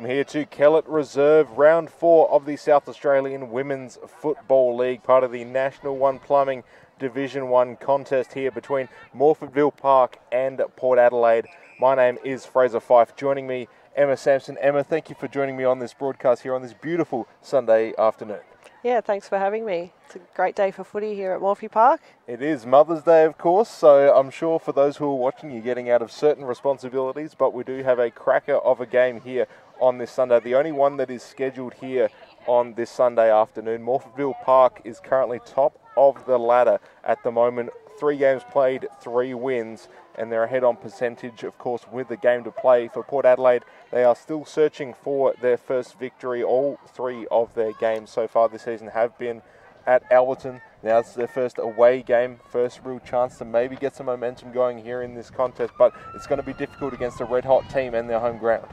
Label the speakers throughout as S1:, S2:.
S1: here to Kellett Reserve, round 4 of the South Australian Women's Football League, part of the National 1 Plumbing Division 1 contest here between Morphettville Park and Port Adelaide. My name is Fraser Fife. Joining me, Emma Sampson. Emma, thank you for joining me on this broadcast here on this beautiful Sunday afternoon.
S2: Yeah, thanks for having me. It's a great day for footy here at Morphy Park.
S1: It is Mother's Day, of course, so I'm sure for those who are watching, you're getting out of certain responsibilities, but we do have a cracker of a game here on this Sunday. The only one that is scheduled here on this Sunday afternoon. Morphettville Park is currently top of the ladder at the moment. 3 games played, 3 wins, and they're ahead on percentage, of course, with the game to play. For Port Adelaide, they are still searching for their first victory. All 3 of their games so far this season have been at Alberton. Now it's their first away game, first real chance to maybe get some momentum going here in this contest, but it's going to be difficult against a red-hot team and their home ground.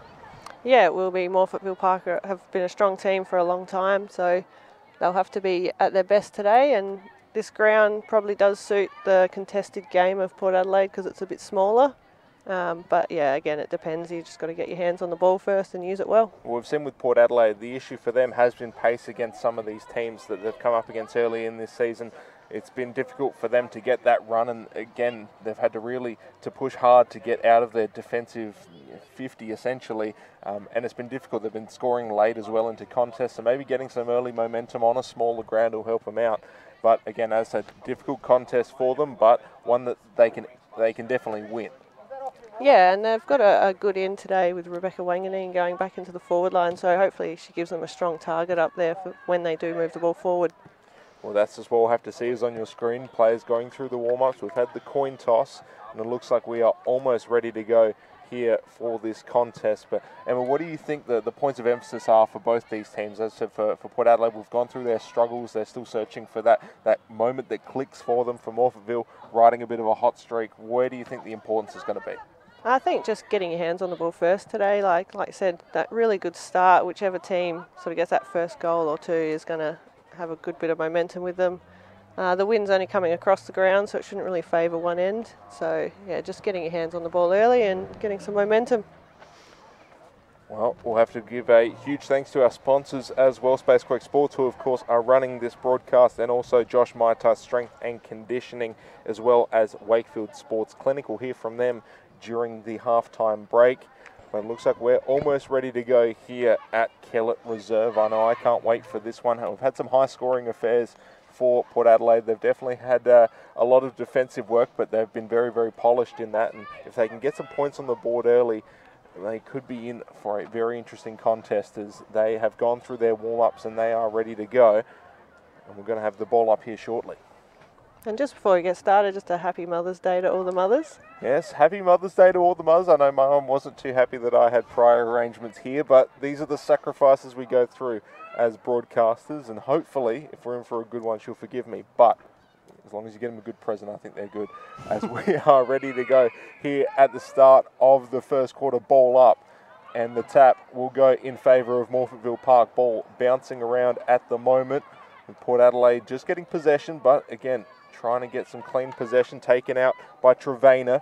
S2: Yeah, it will be. Morphettville Park have been a strong team for a long time, so they'll have to be at their best today, and this ground probably does suit the contested game of Port Adelaide because it's a bit smaller. But yeah, again, it depends. You just got to get your hands on the ball first and use it well. Well,
S1: we've seen with Port Adelaide, the issue for them has been pace against some of these teams that they've come up against early in this season. It's been difficult for them to get that run, and again, they've had to really push hard to get out of their defensive 50 essentially, and it's been difficult. They've been scoring late as well into contests, so maybe getting some early momentum on a smaller ground will help them out. But again, as I said, difficult contest for them, but one that they can definitely win.
S2: Yeah, and they've got a good in today with Rebecca Wanganeen going back into the forward line, so hopefully she gives them a strong target up there for when they do move the ball forward.
S1: Well, that's just what we'll have to see is on your screen, players going through the warm-ups. We've had the coin toss, and it looks like we are almost ready to go here for this contest. But Emma, what do you think the points of emphasis are for both these teams? As I said, for Port Adelaide, we've gone through their struggles. They're still searching for that moment that clicks for them. For Morphettville, riding a bit of a hot streak, where do you think the importance is going to be?
S2: I think just getting your hands on the ball first today, like I said, that really good start, whichever team sort of gets that first goal or 2 is going to have a good bit of momentum with them. The wind's only coming across the ground, so it shouldn't really favour one end. So, yeah, just getting your hands on the ball early and getting some momentum.
S1: Well, we'll have to give a huge thanks to our sponsors as well, Space Quake Sports, who of course are running this broadcast, and also Josh Maitai Strength and Conditioning, as well as Wakefield Sports Clinic. We'll hear from them during the halftime break. But it looks like we're almost ready to go here at Kellett Reserve. I know I can't wait for this one. We've had some high-scoring affairs for Port Adelaide. They've definitely had a lot of defensive work, but they've been very, very polished in that. And if they can get some points on the board early, they could be in for a very interesting contest, as they have gone through their warm-ups and they are ready to go. And we're going to have the ball up here shortly.
S2: And just before we get started, just a happy Mother's Day to all the mothers.
S1: Yes, happy Mother's Day to all the mothers. I know my mum wasn't too happy that I had prior arrangements here, but these are the sacrifices we go through as broadcasters, and hopefully, if we're in for a good one, she'll forgive me. But as long as you get them a good present, I think they're good. As we are ready to go here at the start of the first quarter, ball up, and the tap will go in favour of Morphettville Park. Ball bouncing around at the moment, and Port Adelaide just getting possession, but again, trying to get some clean possession, taken out by Trevena.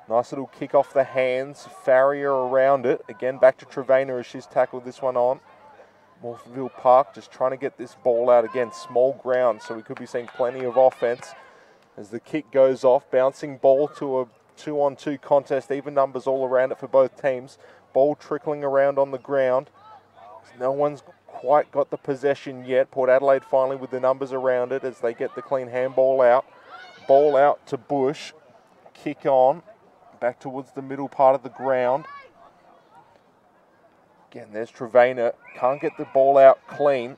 S1: Nice little kick off the hands, Farrier around it. Again, back to Trevena as she's tackled this one on. Morphettville Park just trying to get this ball out. Again, small ground, so we could be seeing plenty of offense as the kick goes off. Bouncing ball to a 2-on-2 contest, even numbers all around it for both teams. Ball trickling around on the ground. No one's quite got the possession yet. Port Adelaide finally with the numbers around it as they get the clean handball out. Ball out to Bush. Kick on. Back towards the middle part of the ground. Again, there's Trevena. Can't get the ball out clean.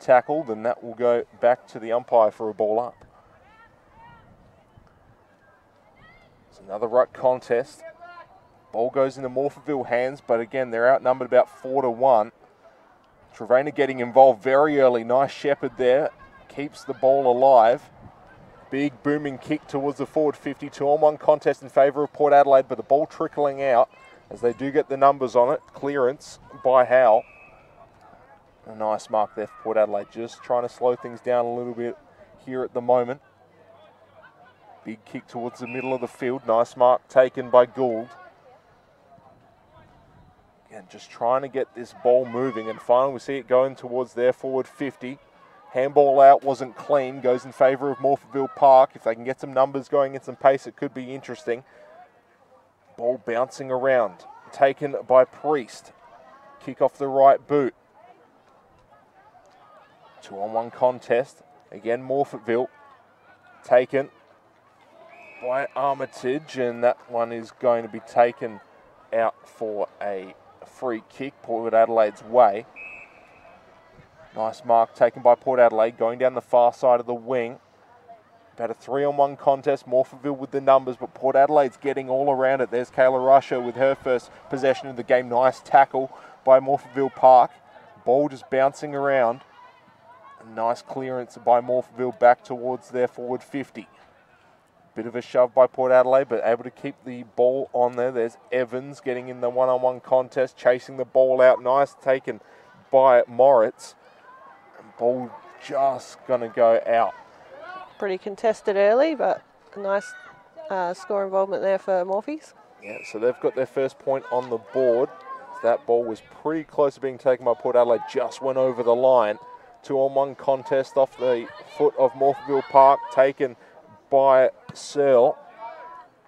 S1: Tackled, and that will go back to the umpire for a ball up. It's another ruck contest. Ball goes into Morphettville hands, but again, they're outnumbered about 4-1. Trevena getting involved very early. Nice shepherd there. Keeps the ball alive. Big booming kick towards the forward 50. 2-on-1 contest in favour of Port Adelaide, but the ball trickling out as they do get the numbers on it. Clearance by Howell. A nice mark there for Port Adelaide. Just trying to slow things down a little bit here at the moment. Big kick towards the middle of the field. Nice mark taken by Gould. Again, just trying to get this ball moving, and finally we see it going towards their forward 50. Handball out, wasn't clean, goes in favour of Morphettville Park. If they can get some numbers going and some pace, it could be interesting. Ball bouncing around, taken by Priest. Kick off the right boot. 2-on-1 contest. Again, Morphettville taken by Armitage, and that one is going to be taken out for a free kick, Port Adelaide's way. Nice mark taken by Port Adelaide, going down the far side of the wing. About a 3-on-1 contest, Morphettville with the numbers, but Port Adelaide's getting all around it. There's Kayla Rusher with her first possession of the game. Nice tackle by Morphettville Park. Ball just bouncing around. A nice clearance by Morphettville back towards their forward 50. Bit of a shove by Port Adelaide, but able to keep the ball on there. There's Evans getting in the 1-on-1 contest, chasing the ball out. Nice taken by Moritz. And ball just going to go out.
S2: Pretty contested early, but a nice score involvement there for Morphies.
S1: Yeah, so they've got their first point on the board. That ball was pretty close to being taken by Port Adelaide, just went over the line. 2-on-1 contest off the foot of Morphettville Park, taken by Searle.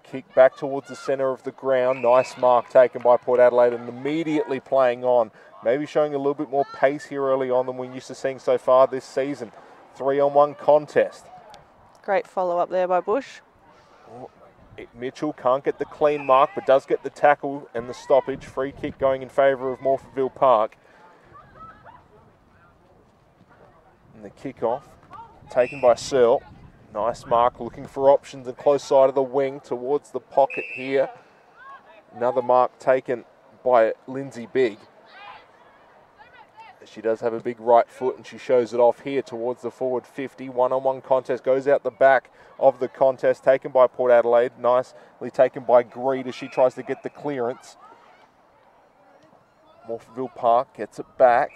S1: Kick back towards the centre of the ground. Nice mark taken by Port Adelaide, and immediately playing on. Maybe showing a little bit more pace here early on than we're used to seeing so far this season. 3-on-1 contest.
S2: Great follow-up there by Bush.
S1: Mitchell can't get the clean mark, but does get the tackle and the stoppage. Free kick going in favour of Morphettville Park. And the kick-off taken by Searle. Nice mark, looking for options, the close side of the wing towards the pocket here. Another mark taken by Lindsay Bigg. She does have a big right foot, and she shows it off here towards the forward 50. 1-on-1 contest goes out the back of the contest, taken by Port Adelaide. Nicely taken by Greed as she tries to get the clearance. Morphettville Park gets it back.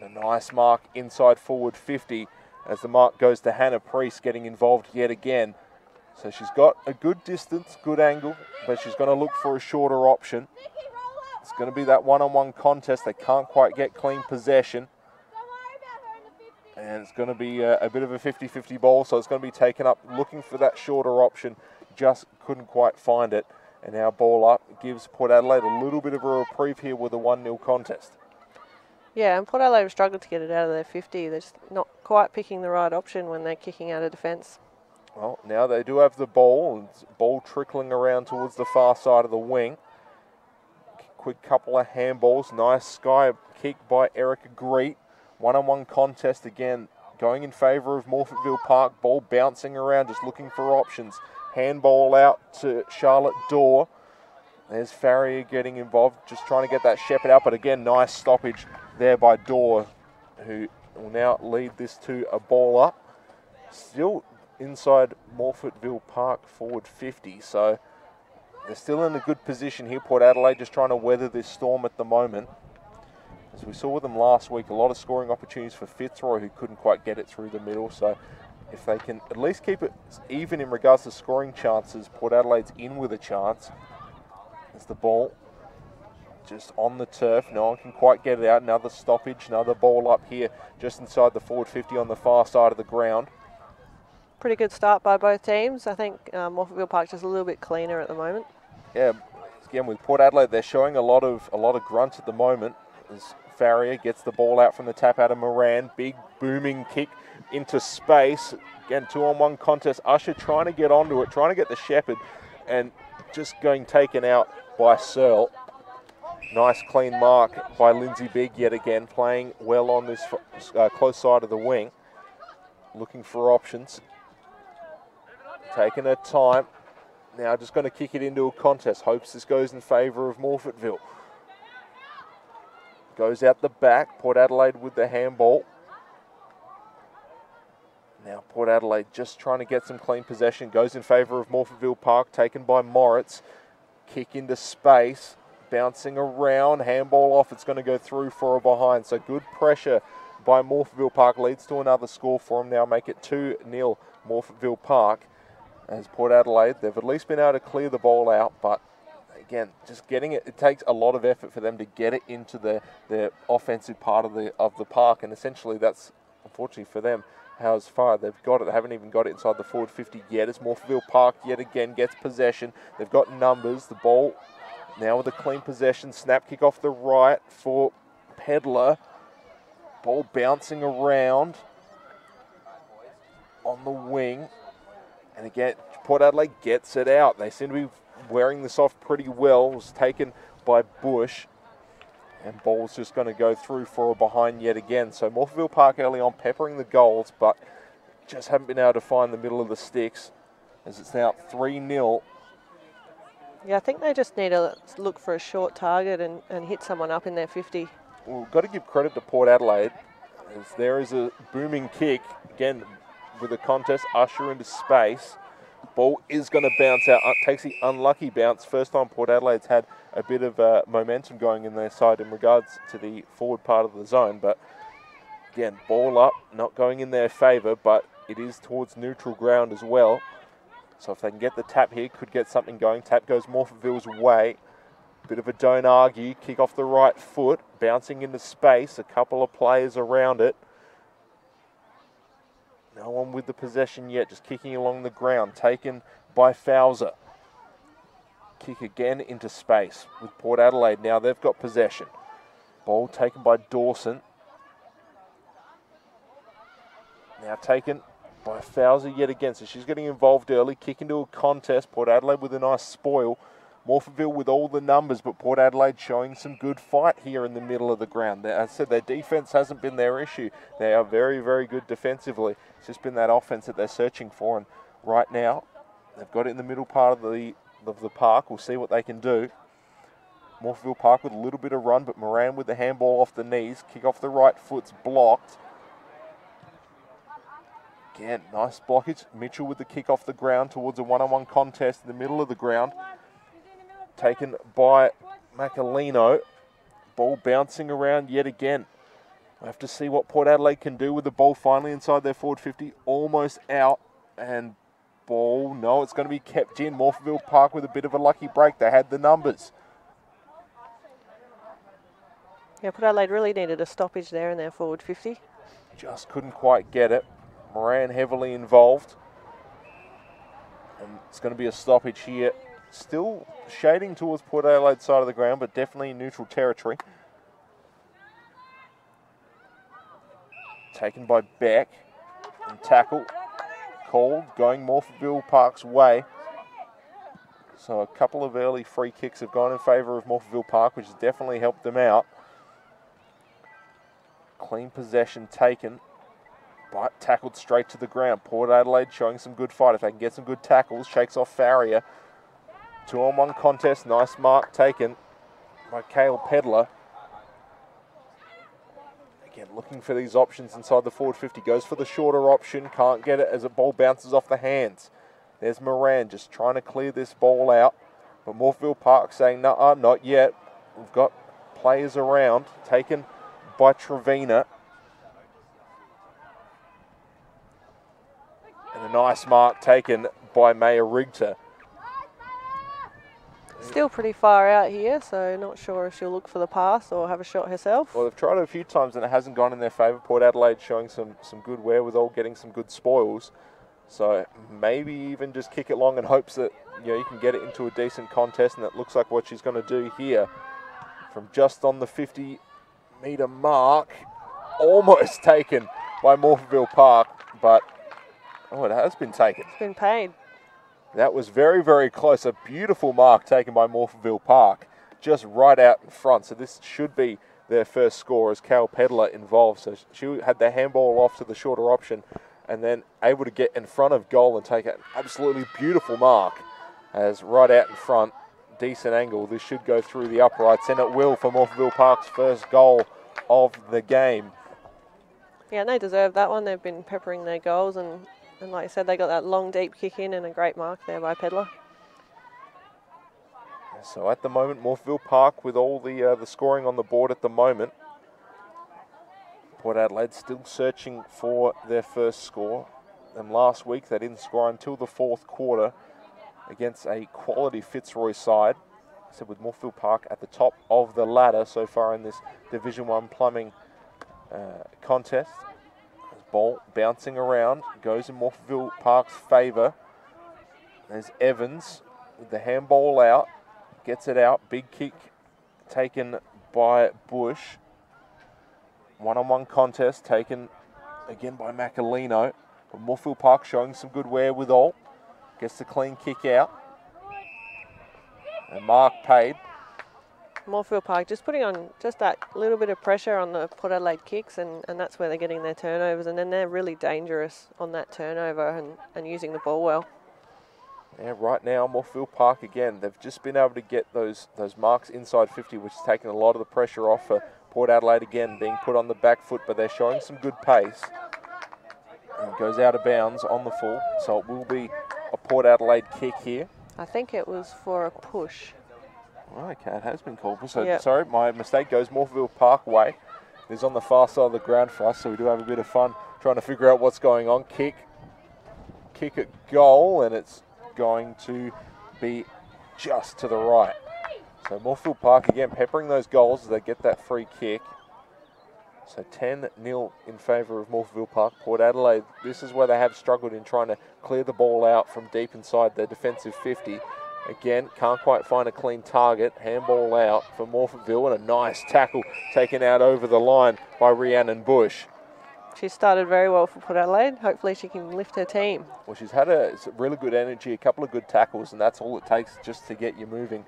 S1: And a nice mark inside forward 50 as the mark goes to Hannah Priest, getting involved yet again. So she's got a good distance, good angle, but she's going to look for a shorter option. It's going to be that 1-on-1 contest. They can't quite get clean possession. And it's going to be a bit of a 50-50 ball, so it's going to be taken up looking for that shorter option. Just couldn't quite find it. And now ball up gives Port Adelaide a little bit of a reprieve here with a 1-0 contest.
S2: Yeah, and Port Adelaide have struggled to get it out of their 50. They're just not quite picking the right option when they're kicking out of defence.
S1: Well, now they do have the ball, and ball trickling around towards the far side of the wing. Quick couple of handballs. Nice sky kick by Erica Greet. 1-on-1 contest again, going in favour of Morphettville Park. Ball bouncing around, just looking for options. Handball out to Charlotte Dorr. There's Farrier getting involved, just trying to get that shepherd out. But again, nice stoppage there by Dorr, who will now lead this to a ball up. Still inside Morphettville Park forward 50, so they're still in a good position here. Port Adelaide just trying to weather this storm at the moment. As we saw with them last week, a lot of scoring opportunities for Fitzroy, who couldn't quite get it through the middle. So if they can at least keep it even in regards to scoring chances, Port Adelaide's in with a chance. As the ball just on the turf, no one can quite get it out. Another stoppage, another ball up here just inside the forward 50 on the far side of the ground.
S2: Pretty good start by both teams. I think Morphettville Park just a little bit cleaner at the moment.
S1: Yeah, again with Port Adelaide, they're showing a lot of grunt at the moment. As Farrier gets the ball out from the tap out of Moran, big booming kick into space. Again, 2-on-1 contest. Usher trying to get onto it, trying to get the shepherd, and just going taken out by Searle. Nice clean mark by Lindsay Bigg yet again, playing well on this close side of the wing. Looking for options. Taking her time. Now just going to kick it into a contest. Hopes this goes in favour of Morphettville. Goes out the back. Port Adelaide with the handball. Now Port Adelaide just trying to get some clean possession. Goes in favour of Morphettville Park, taken by Moritz. Kick into space. Bouncing around. Handball off. It's going to go through for a behind. So good pressure by Morphettville Park. Leads to another score for them now. Make it 2-0 Morphettville Park. As Port Adelaide, they've at least been able to clear the ball out, but they again, just getting it. It takes a lot of effort for them to get it into their offensive part of the park, and essentially that's unfortunately for them how far they've got it. They haven't even got it inside the forward 50 yet. As Morphettville Park yet again gets possession. They've got numbers. The ball now with a clean possession. Snap kick off the right for Pedler. Ball bouncing around on the wing. And again, Port Adelaide gets it out. They seem to be wearing this off pretty well. It was taken by Bush. And ball's just going to go through for a behind yet again. So Morphettville Park early on peppering the goals, but just haven't been able to find the middle of the sticks as it's now 3-0.
S2: Yeah, I think they just need to look for a short target and hit someone up in their 50.
S1: Well, we've got to give credit to Port Adelaide as there is a booming kick. Again, with the contest, Usher into space. Ball is going to bounce out. Takes the unlucky bounce. First time Port Adelaide's had a bit of momentum going in their side in regards to the forward part of the zone. But again, ball up, not going in their favour, but it is towards neutral ground as well. So if they can get the tap here, could get something going. Tap goes Morphettville's way. Bit of a don't argue. Kick off the right foot. Bouncing into space. A couple of players around it. No one with the possession yet. Just kicking along the ground. Taken by Fowler. Kick again into space with Port Adelaide. Now they've got possession. Ball taken by Dawson. Now taken by Fowler yet again. So she's getting involved early. Kick into a contest. Port Adelaide with a nice spoil. Morphettville with all the numbers, but Port Adelaide showing some good fight here in the middle of the ground. As I said, their defence hasn't been their issue. They are very, very good defensively. It's just been that offence that they're searching for. And right now, they've got it in the middle part of the park. We'll see what they can do. Morphettville Park with a little bit of run, but Moran with the handball off the knees. Kick off the right foot's blocked. Again, nice blockage. Mitchell with the kick off the ground towards a one-on-one contest in the middle of the ground. Taken by Macalino. Ball bouncing around yet again. We'll have to see what Port Adelaide can do with the ball finally inside their forward 50. Almost out. And ball, no, it's going to be kept in. Morphettville Park with a bit of a lucky break. They had the numbers.
S2: Yeah, Port Adelaide really needed a stoppage there in their forward 50.
S1: Just couldn't quite get it. Moran heavily involved. And it's going to be a stoppage here. Still shading towards Port Adelaide's side of the ground, but definitely in neutral territory. Taken by Beck. And tackle called, going Morphettville Park's way. So a couple of early free kicks have gone in favour of Morphettville Park, which has definitely helped them out. Clean possession taken, but tackled straight to the ground. Port Adelaide showing some good fight. If they can get some good tackles, shakes off Farrier. 2-on-1 contest, nice mark taken by Cale Pedler. Again, looking for these options inside the forward 50. Goes for the shorter option, can't get it as the ball bounces off the hands. There's Moran just trying to clear this ball out. But Morphettville Park saying, "Nuh-uh, not yet." We've got players around, taken by Trevina. And a nice mark taken by Maya Rigter.
S2: Still pretty far out here, so not sure if she'll look for the pass or have a shot herself.
S1: Well, they've tried it a few times and it hasn't gone in their favour. Port Adelaide showing some good wherewithal, getting some good spoils. So maybe even just kick it long in hopes that you can get it into a decent contest, and that looks like what she's going to do here. From just on the 50-metre mark, almost taken by Morphettville Park, but it has been taken.
S2: It's been paid.
S1: That was very, very close. A beautiful mark taken by Morphettville Park, just right out in front. So this should be their first score as Cal Pedler involved. So she had the handball off to the shorter option and then able to get in front of goal and take an absolutely beautiful mark as right out in front. Decent angle. This should go through the uprights, and it will for Morphettville Park's first goal of the game.
S2: Yeah, and they deserve that one. They've been peppering their goals, and like I said, they got that long, deep kick in and a great mark there by Pedler.
S1: So at the moment, Morphettville Park with all the scoring on the board at the moment. Port Adelaide still searching for their first score. And last week they didn't score until the fourth quarter against a quality Fitzroy side. said, with Morphettville Park at the top of the ladder so far in this Division 1 plumbing contest. Ball bouncing around, goes in Morphettville Park's favour. There's Evans with the handball out, gets it out, big kick taken by Bush. One-on-one contest taken again by Macalino. But Morphettville Park showing some good wherewithal. Gets the clean kick out. And Mark paid.
S2: Morphettville Park just putting on just that little bit of pressure on the Port Adelaide kicks, and that's where they're getting their turnovers, and then they're really dangerous on that turnover and using the ball well.
S1: Yeah, right now Morphettville Park again, they've just been able to get those marks inside 50, which has taken a lot of the pressure off for Port Adelaide again, being put on the back foot, but they're showing some good pace. And it goes out of bounds on the full, so it will be a Port Adelaide kick here.
S2: I think it was for a push.
S1: Okay, it has been called. So,
S2: yep.
S1: Sorry, my mistake. Goes Morphettville Park way. It's on the far side of the ground for us, so we do have a bit of fun trying to figure out what's going on. Kick at goal, and it's going to be just to the right. So Morphettville Park again peppering those goals as they get that free kick. So 10-0 in favour of Morphettville Park. Port Adelaide, this is where they have struggled in trying to clear the ball out from deep inside their defensive 50. Again, can't quite find a clean target. Handball out for Morphettville, and a nice tackle taken out over the line by Rhiannon Bush.
S2: She started very well for Port Adelaide. Hopefully she can lift her team.
S1: Well, she's had a really good energy, a couple of good tackles, and that's all it takes just to get you moving.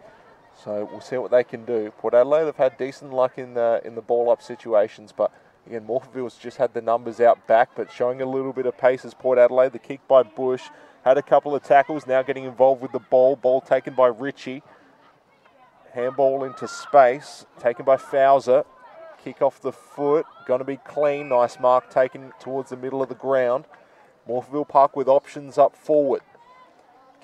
S1: So we'll see what they can do. Port Adelaide have had decent luck in the ball-up situations, but again, Morphettville's just had the numbers out back, but showing a little bit of pace as Port Adelaide. The kick by Bush. Had a couple of tackles, now getting involved with the ball. Ball taken by Ritchie. Handball into space, taken by Fowler. Kick off the foot, going to be clean. Nice mark taken towards the middle of the ground. Morphettville Park with options up forward.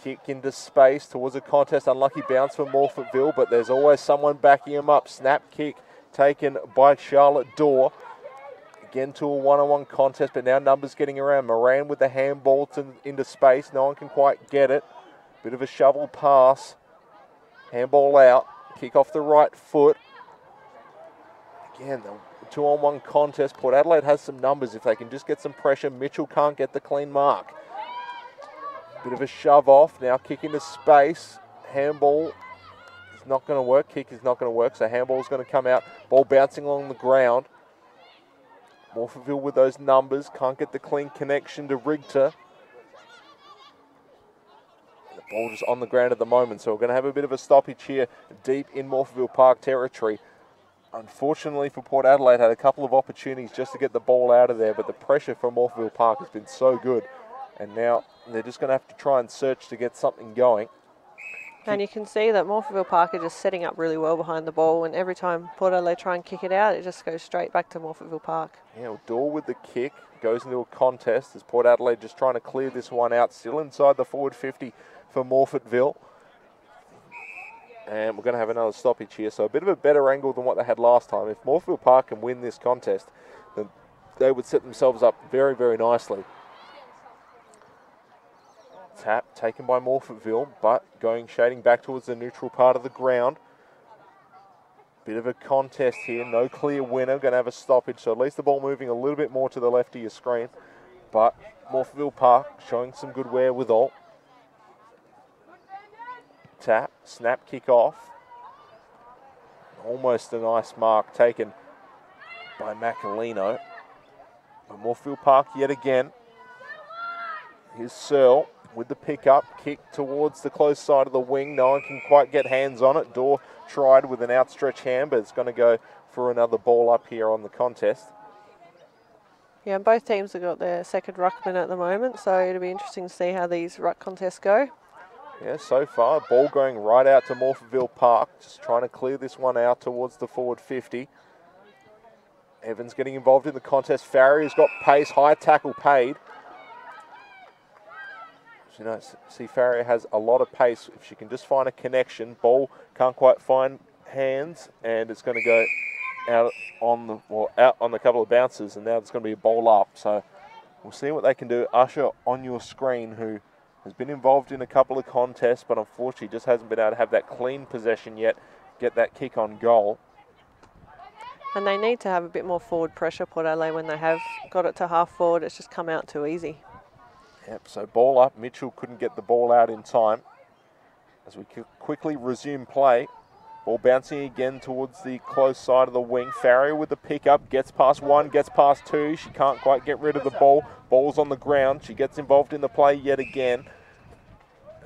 S1: Kick into space towards a contest. Unlucky bounce for Morphettville, but there's always someone backing him up. Snap kick taken by Charlotte Dorr. Again to a one-on-one contest, but now numbers getting around. Moran with the handball into space. No one can quite get it. Bit of a shovel pass. Handball out. Kick off the right foot. Again, the two-on-one contest. Port Adelaide has some numbers if they can just get some pressure. Mitchell can't get the clean mark. Bit of a shove off. Now kick into space. Handball is not going to work. Kick is not going to work, so handball is going to come out. Ball bouncing along the ground. Morphettville with those numbers, can't get the clean connection to Rigter. The ball just on the ground at the moment, so we're going to have a bit of a stoppage here deep in Morphettville Park territory. Unfortunately for Port Adelaide, had a couple of opportunities just to get the ball out of there, but the pressure from Morphettville Park has been so good. And now they're just going to have to try and search to get something going.
S2: And you can see that Morphettville Park are just setting up really well behind the ball, and every time Port Adelaide try and kick it out, it just goes straight back to Morphettville Park.
S1: Yeah, well, Dorr with the kick goes into a contest as Port Adelaide just trying to clear this one out, still inside the forward 50 for Morphettville. And we're going to have another stoppage here, so a bit of a better angle than what they had last time. If Morphettville Park can win this contest, then they would set themselves up very, very nicely. Tap taken by Morphettville, but shading back towards the neutral part of the ground. Bit of a contest here, no clear winner, going to have a stoppage, so at least the ball moving a little bit more to the left of your screen. But Morphettville Park showing some good wherewithal. Tap, snap, kick off. Almost a nice mark taken by Macalino. But Morphettville Park yet again. Here's Searle with the pickup, kick towards the close side of the wing. No one can quite get hands on it. Dorr tried with an outstretched hand, but it's going to go for another ball up here on the contest.
S2: Yeah, and both teams have got their second ruckman at the moment, so it'll be interesting to see how these ruck contests go.
S1: Yeah, so far, ball going right out to Morphettville Park, just trying to clear this one out towards the forward 50. Evans getting involved in the contest. Farrier's got pace, high tackle paid. You know, see, Farrier has a lot of pace. If she can just find a connection, ball can't quite find hands, and it's going to go out on the couple of bounces, and now it's going to be a ball up. So we'll see what they can do. Usher on your screen, who has been involved in a couple of contests, but unfortunately just hasn't been able to have that clean possession yet, get that kick on goal.
S2: And they need to have a bit more forward pressure, Port Adelaide, when they have got it to half forward. It's just come out too easy.
S1: Yep, so ball up. Mitchell couldn't get the ball out in time. As we quickly resume play, ball bouncing again towards the close side of the wing. Farrier with the pick-up, gets past one, gets past two. She can't quite get rid of the ball. Ball's on the ground. She gets involved in the play yet again.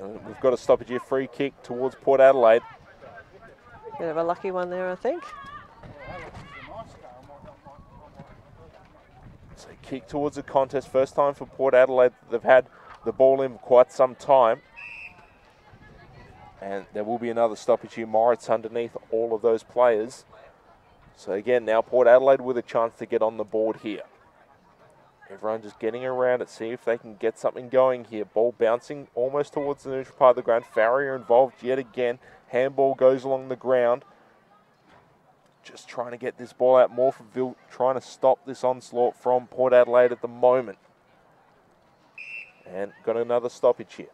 S1: We've got a stoppage here, free kick towards Port Adelaide.
S2: Bit of a lucky one there, I think.
S1: So kick towards the contest. First time for Port Adelaide. They've had the ball in quite some time. And there will be another stoppage here. Moritz underneath all of those players. So again, now Port Adelaide with a chance to get on the board here. Everyone just getting around it, see if they can get something going here. Ball bouncing almost towards the neutral part of the ground. Farrier involved yet again. Handball goes along the ground. Just trying to get this ball out. Morphettville trying to stop this onslaught from Port Adelaide at the moment. And got another stoppage here.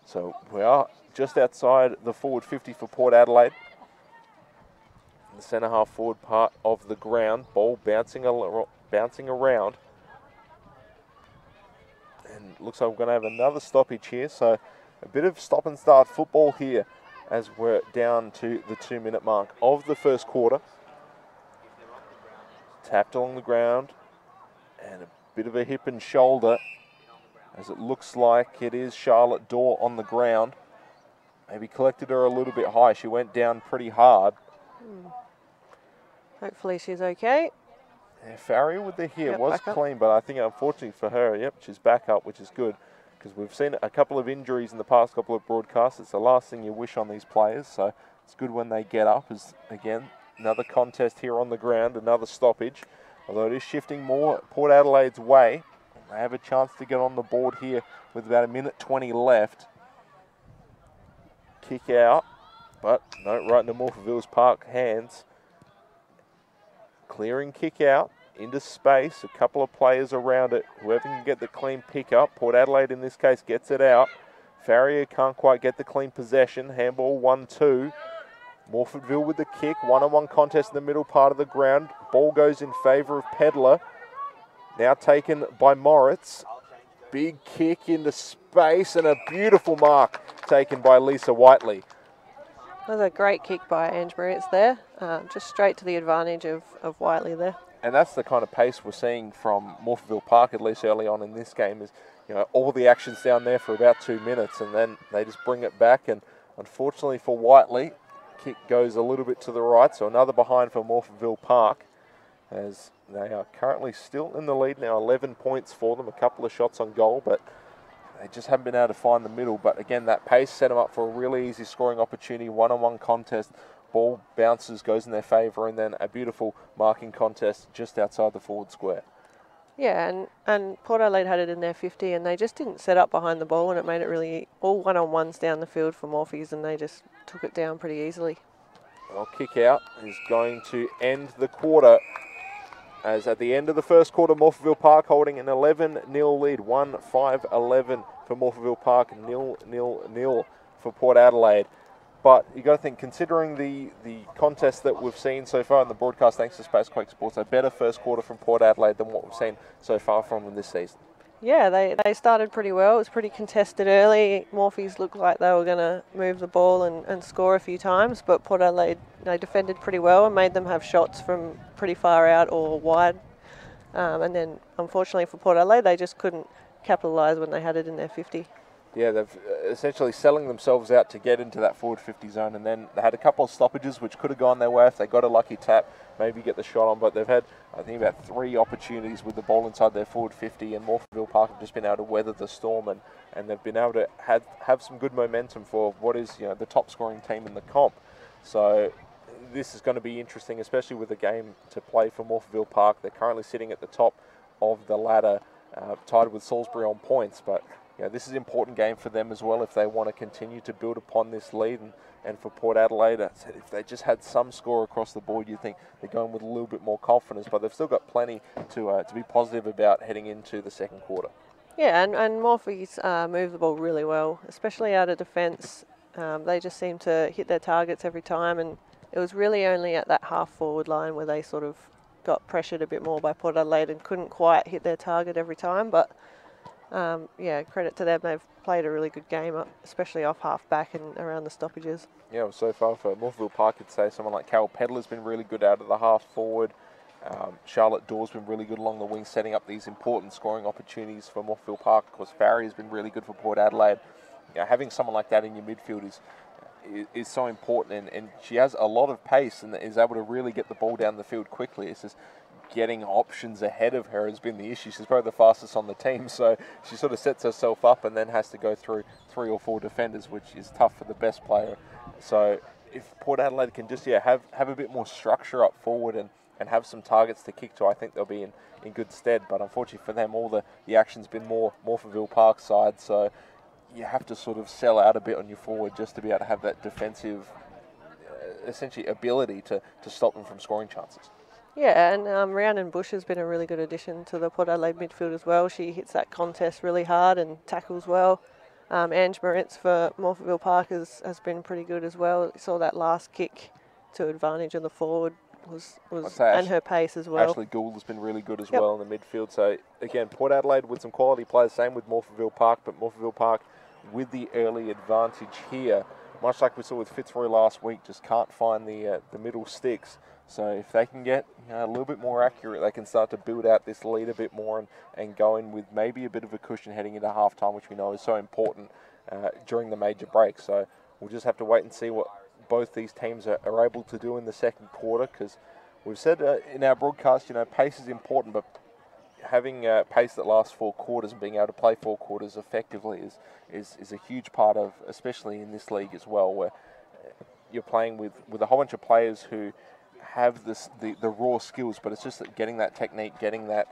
S1: So we are just outside the forward 50 for Port Adelaide. In the centre half forward part of the ground. Ball bouncing around. And looks like we're going to have another stoppage here. So a bit of stop and start football here as we're down to the 2-minute mark of the first quarter. Tapped along the ground. And a bit of a hip and shoulder, as it looks like it is Charlotte Dorr on the ground. Maybe collected her a little bit high. She went down pretty hard.
S2: Hopefully she's okay.
S1: Yeah, Farrier with the hit
S2: Yep,
S1: was clean, but I think unfortunately for her, yep, she's back up, which is good. Because we've seen a couple of injuries in the past couple of broadcasts. It's the last thing you wish on these players, so it's good when they get up. As again, another contest here on the ground, another stoppage. Although it is shifting more Port Adelaide's way. They have a chance to get on the board here with about 1:20 left. Kick out, but no, right into Morphetteville's park hands. Clearing kick out into space. A couple of players around it. Whoever can get the clean pick up. Port Adelaide in this case gets it out. Farrier can't quite get the clean possession. Handball 1-2. Morphettville with the kick. One-on-one contest in the middle part of the ground. Ball goes in favour of Pedler. Now taken by Moritz. Big kick into space and a beautiful mark taken by Lisa Whiteley.
S2: That was a great kick by Ange Moritz there. Just straight to the advantage of Whiteley there.
S1: And that's the kind of pace we're seeing from Morphettville Park, at least early on in this game, is, you know, all the action's down there for about 2 minutes and then they just bring it back. And unfortunately for Whiteley, kick goes a little bit to the right, so another behind for Morphettville Park, as they are currently still in the lead now. 11 points for them, a couple of shots on goal, but they just haven't been able to find the middle. But again, that pace set them up for a really easy scoring opportunity. One-on-one contest, ball bounces, goes in their favour, and then a beautiful marking contest just outside the forward square.
S2: Yeah, and Port Adelaide had it in their 50 and they just didn't set up behind the ball, and it made it really all one-on-ones down the field for Morphies, and they just took it down pretty easily.
S1: Well, kick out is going to end the quarter, as at the end of the first quarter, Morphettville Park holding an 11-0 lead. 1-5-11 for Morphettville Park, 0-0-0 for Port Adelaide. But you got to think, considering the contest that we've seen so far in the broadcast, thanks to Spacequake Sports, a better first quarter from Port Adelaide than what we've seen so far from them this season.
S2: Yeah, they started pretty well. It was pretty contested early. Morphies looked like they were going to move the ball and score a few times, but Port Adelaide, they defended pretty well and made them have shots from pretty far out or wide. And then, unfortunately for Port Adelaide, they just couldn't capitalise when they had it in their 50.
S1: Yeah, they've essentially selling themselves out to get into that forward 50 zone, and then they had a couple of stoppages which could have gone their way if they got a lucky tap, maybe get the shot on, but they've had, I think, about 3 opportunities with the ball inside their forward 50, and Morphettville Park have just been able to weather the storm, and they've been able to have some good momentum for what is, you know, the top scoring team in the comp. So this is going to be interesting, especially with the game to play for Morphettville Park. They're currently sitting at the top of the ladder, tied with Salisbury on points, but you know, this is an important game for them as well if they want to continue to build upon this lead. And for Port Adelaide, if they just had some score across the board, you'd think they're going with a little bit more confidence, but they've still got plenty to be positive about heading into the second quarter.
S2: Yeah, and Morphe's move the ball really well, especially out of defence. They just seem to hit their targets every time, and it was really only at that half-forward line where they sort of got pressured a bit more by Port Adelaide and couldn't quite hit their target every time. But, yeah, credit to them. They've played a really good game, especially off half-back and around the stoppages.
S1: Yeah, well, so far for Morphettville Park, I'd say someone like Carol Pedler's been really good out of the half-forward. Charlotte Dawes been really good along the wing, setting up these important scoring opportunities for Morphettville Park. Of course, Farry has been really good for Port Adelaide. Having someone like that in your midfield is so important, and she has a lot of pace and is able to really get the ball down the field quickly. It's just getting options ahead of her has been the issue. She's probably the fastest on the team, so she sort of sets herself up and then has to go through 3 or 4 defenders, which is tough for the best player. So if Port Adelaide can just have a bit more structure up forward and have some targets to kick to, I think they'll be in good stead. But unfortunately for them, all the action's been more Morphettville Park side, so you have to sort of sell out a bit on your forward just to be able to have that defensive, essentially, ability to stop them from scoring chances.
S2: Yeah, and Rhiannon Bush has been a really good addition to the Port Adelaide midfield as well. She hits that contest really hard and tackles well. Ange Moritz for Morphettville Park has been pretty good as well. You saw that last kick to advantage on the forward and her pace as well.
S1: Ashley Gould has been really good as well in the midfield. So again, Port Adelaide with some quality players, same with Morphettville Park, but Morphettville Park with the early advantage here, much like we saw with Fitzroy last week, just can't find the middle sticks. So if they can get a little bit more accurate, they can start to build out this lead a bit more and go in with maybe a bit of a cushion heading into halftime, which we know is so important during the major break. So we'll just have to wait and see what both these teams are able to do in the second quarter, because we've said in our broadcast, pace is important, but having pace that lasts 4 quarters and being able to play 4 quarters effectively is a huge part of, especially in this league as well, where you're playing with a whole bunch of players who have the raw skills, but it's just that getting that technique, getting that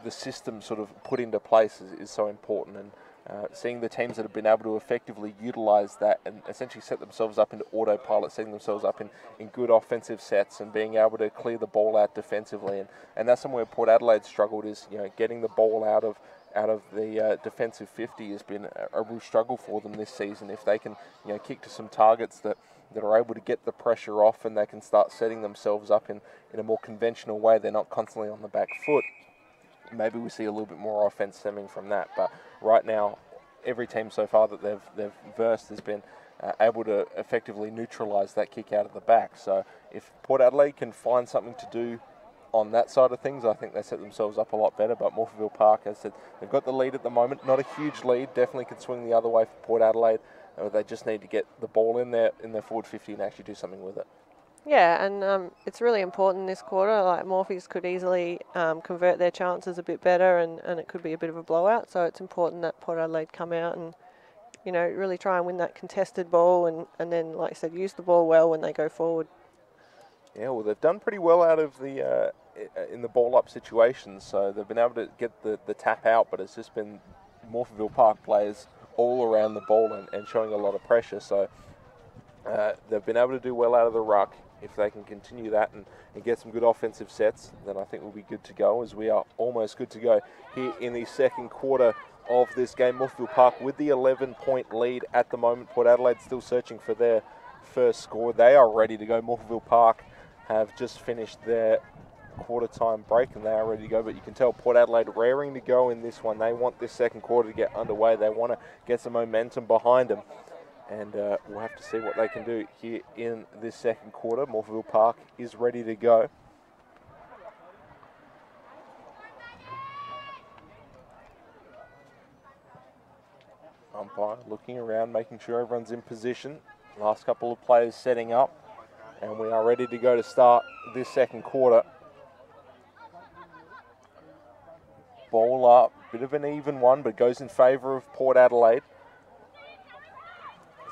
S1: the system sort of put into place is so important, and seeing the teams that have been able to effectively utilise that and essentially set themselves up into autopilot, setting themselves up in good offensive sets and being able to clear the ball out defensively, and that's somewhere Port Adelaide struggled, is getting the ball out of the defensive 50 has been a real struggle for them this season. If they can kick to some targets that are able to get the pressure off and they can start setting themselves up in a more conventional way, they're not constantly on the back foot, maybe we see a little bit more offense stemming from that. But right now, every team so far that they've versed has been able to effectively neutralise that kick out of the back. So if Port Adelaide can find something to do on that side of things, I think they set themselves up a lot better. But Morphettville Park, as I said, they've got the lead at the moment. Not a huge lead, definitely could swing the other way for Port Adelaide. They just need to get the ball in their forward 50 and actually do something with it.
S2: Yeah, and it's really important this quarter. Like, Morphe's could easily convert their chances a bit better, and it could be a bit of a blowout. So it's important that Port Adelaide come out and really try and win that contested ball, and then, like I said, use the ball well when they go forward.
S1: Yeah, well, they've done pretty well out of the in the ball up situations. So they've been able to get the tap out, but it's just been Morphettville Park players all around the ball and showing a lot of pressure. So they've been able to do well out of the ruck. If they can continue that and get some good offensive sets, then I think we'll be good to go, as we are almost good to go here in the second quarter of this game. Morphettville Park with the 11-point lead at the moment. Port Adelaide still searching for their first score. They are ready to go. Morphettville Park have just finished their quarter-time break and they are ready to go, but you can tell Port Adelaide raring to go in this one. They want this second quarter to get underway. They want to get some momentum behind them. And we'll have to see what they can do here in this second quarter. Morphettville Park is ready to go. Umpire looking around, making sure everyone's in position. Last couple of players setting up. And we are ready to go to start this second quarter. Ball up, bit of an even one, but goes in favour of Port Adelaide.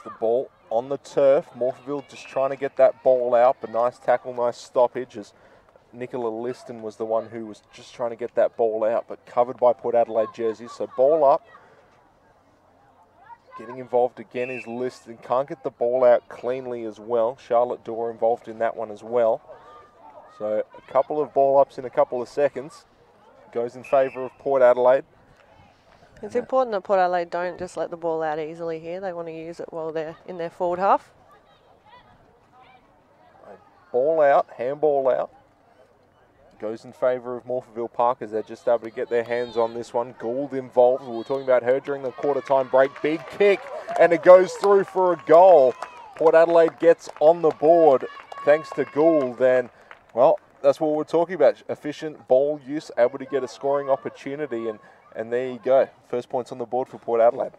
S1: The ball on the turf. Morphettville just trying to get that ball out, but nice tackle, nice stoppage, as Nicola Liston was the one who was just trying to get that ball out, but covered by Port Adelaide jerseys. So ball up. Getting involved again is Liston. Can't get the ball out cleanly as well. Charlotte Dorr involved in that one as well. So a couple of ball ups in a couple of seconds. Goes in favour of Port Adelaide.
S2: It's important that Port Adelaide don't just let the ball out easily here. They want to use it while they're in their forward half.
S1: Ball out, handball out. Goes in favour of Morphettville Park as they're just able to get their hands on this one. Gould involved. We were talking about her during the quarter-time break. Big kick, and it goes through for a goal. Port Adelaide gets on the board thanks to Gould, and, well, that's what we're talking about. Efficient ball use, able to get a scoring opportunity, and there you go. First points on the board for Port Adelaide.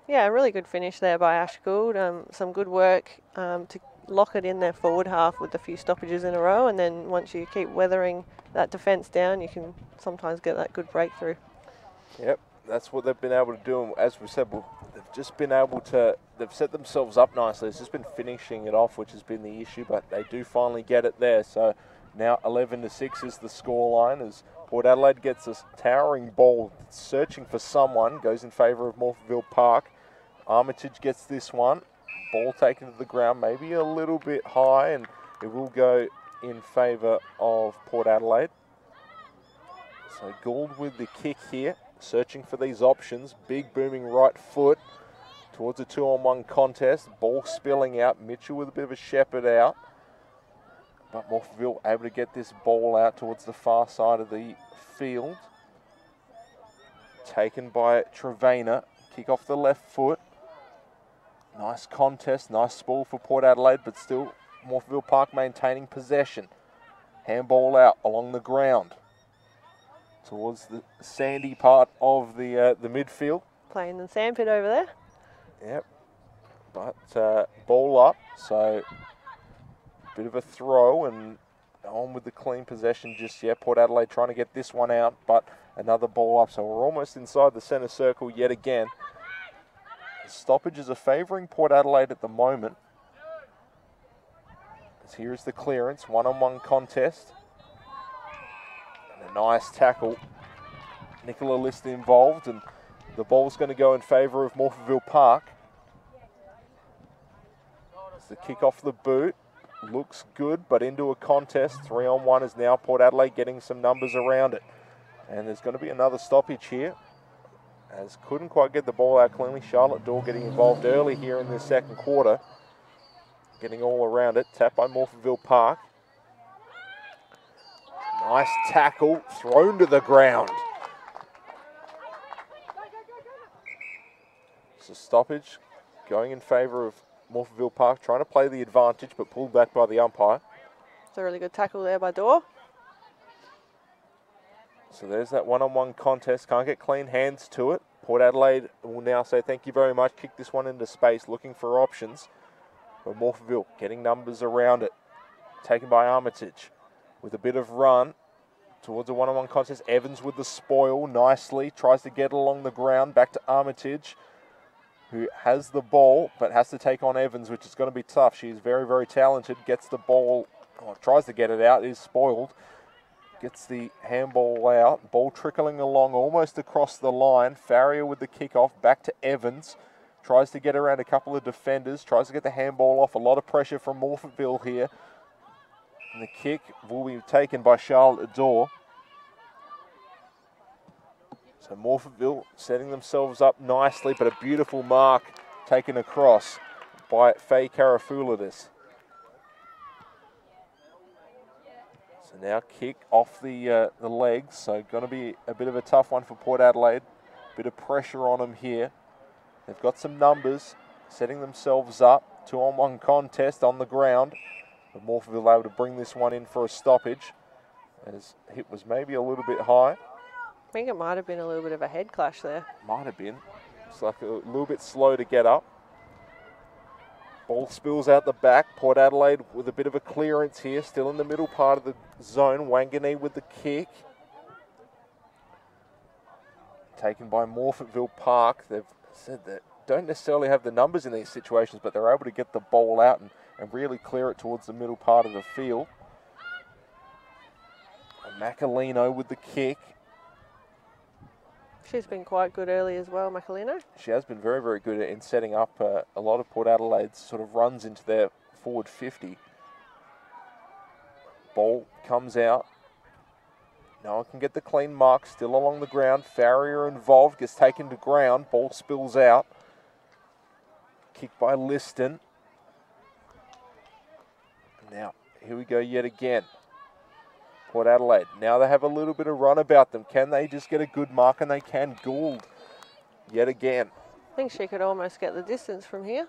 S2: Yeah, a really good finish there by Ash Gould. Some good work to lock it in their forward half with a few stoppages in a row, and then once you keep weathering that defence down, you can sometimes get that good breakthrough.
S1: Yep, that's what they've been able to do. And as we said, they've just been able to, they've set themselves up nicely. It's just been finishing it off, which has been the issue, but they do finally get it there. So now 11-6 is the scoreline as Port Adelaide gets a towering ball, searching for someone, goes in favour of Morphettville Park. Armitage gets this one. Ball taken to the ground, maybe a little bit high, and it will go in favour of Port Adelaide. So Gould with the kick here, searching for these options. Big booming right foot towards a 2-on-1 contest. Ball spilling out. Mitchell with a bit of a shepherd out. But Morphettville able to get this ball out towards the far side of the field. Taken by Trevena. Kick off the left foot. Nice contest, nice spoil for Port Adelaide, but still Morphettville Park maintaining possession. Handball out along the ground towards the sandy part of the midfield.
S2: Playing the sandpit over there.
S1: Yep, but ball up, so bit of a throw and on with the clean possession just yet. Port Adelaide trying to get this one out, but another ball up, so we're almost inside the centre circle yet again. Stoppages are favouring Port Adelaide at the moment. As here is the clearance, 1-on-1 contest. And a nice tackle. Nicola List involved, and the ball's going to go in favour of Morphettville Park. As the kick off the boot. Looks good, but into a contest. 3-on-1 is now Port Adelaide getting some numbers around it. And there's going to be another stoppage here, as couldn't quite get the ball out cleanly. Charlotte Dorr getting involved early here in the second quarter. Getting all around it. Tap by Morphettville Park. Nice tackle, thrown to the ground. So stoppage going in favour of Morphettville Park, trying to play the advantage, but pulled back by the umpire.
S2: It's a really good tackle there by Dorr.
S1: So there's that 1-on-1 contest. Can't get clean hands to it. Port Adelaide will now say thank you very much. Kick this one into space, looking for options. But Morphettville getting numbers around it. Taken by Armitage with a bit of run towards a 1-on-1 contest. Evans with the spoil nicely. Tries to get along the ground. Back to Armitage, who has the ball but has to take on Evans, which is going to be tough. She is very, very talented. Gets the ball, tries to get it out, is spoiled. Gets the handball out. Ball trickling along almost across the line. Farrier with the kickoff. Back to Evans. Tries to get around a couple of defenders. Tries to get the handball off. A lot of pressure from Morphettville here. And the kick will be taken by Charlotte Dorr. So Morphettville setting themselves up nicely, but a beautiful mark taken across by Faye Karafouladis. So now kick off the legs, so going to be a bit of a tough one for Port Adelaide. Bit of pressure on them here. They've got some numbers, setting themselves up. 2-on-1 contest on the ground. But Morphettville able to bring this one in for a stoppage. As hit was maybe a little bit high.
S2: I think it might have been a little bit of a head clash there.
S1: Might have been. It's like a little bit slow to get up. Ball spills out the back. Port Adelaide with a bit of a clearance here. Still in the middle part of the zone. Wanganee with the kick. Taken by Morphettville Park. They've said that don't necessarily have the numbers in these situations, but they're able to get the ball out and really clear it towards the middle part of the field. And Macalino with the kick.
S2: She's been quite good early as well, Macalino.
S1: She has been very, very good in setting up a lot of Port Adelaide's sort of runs into their forward 50. Ball comes out. No one can get the clean mark. Still along the ground. Farrier involved. Gets taken to ground. Ball spills out. Kick by Liston. Now, here we go yet again. Port Adelaide. Now they have a little bit of run about them. Can they just get a good mark? And they can. Gould yet again.
S2: I think she could almost get the distance from here.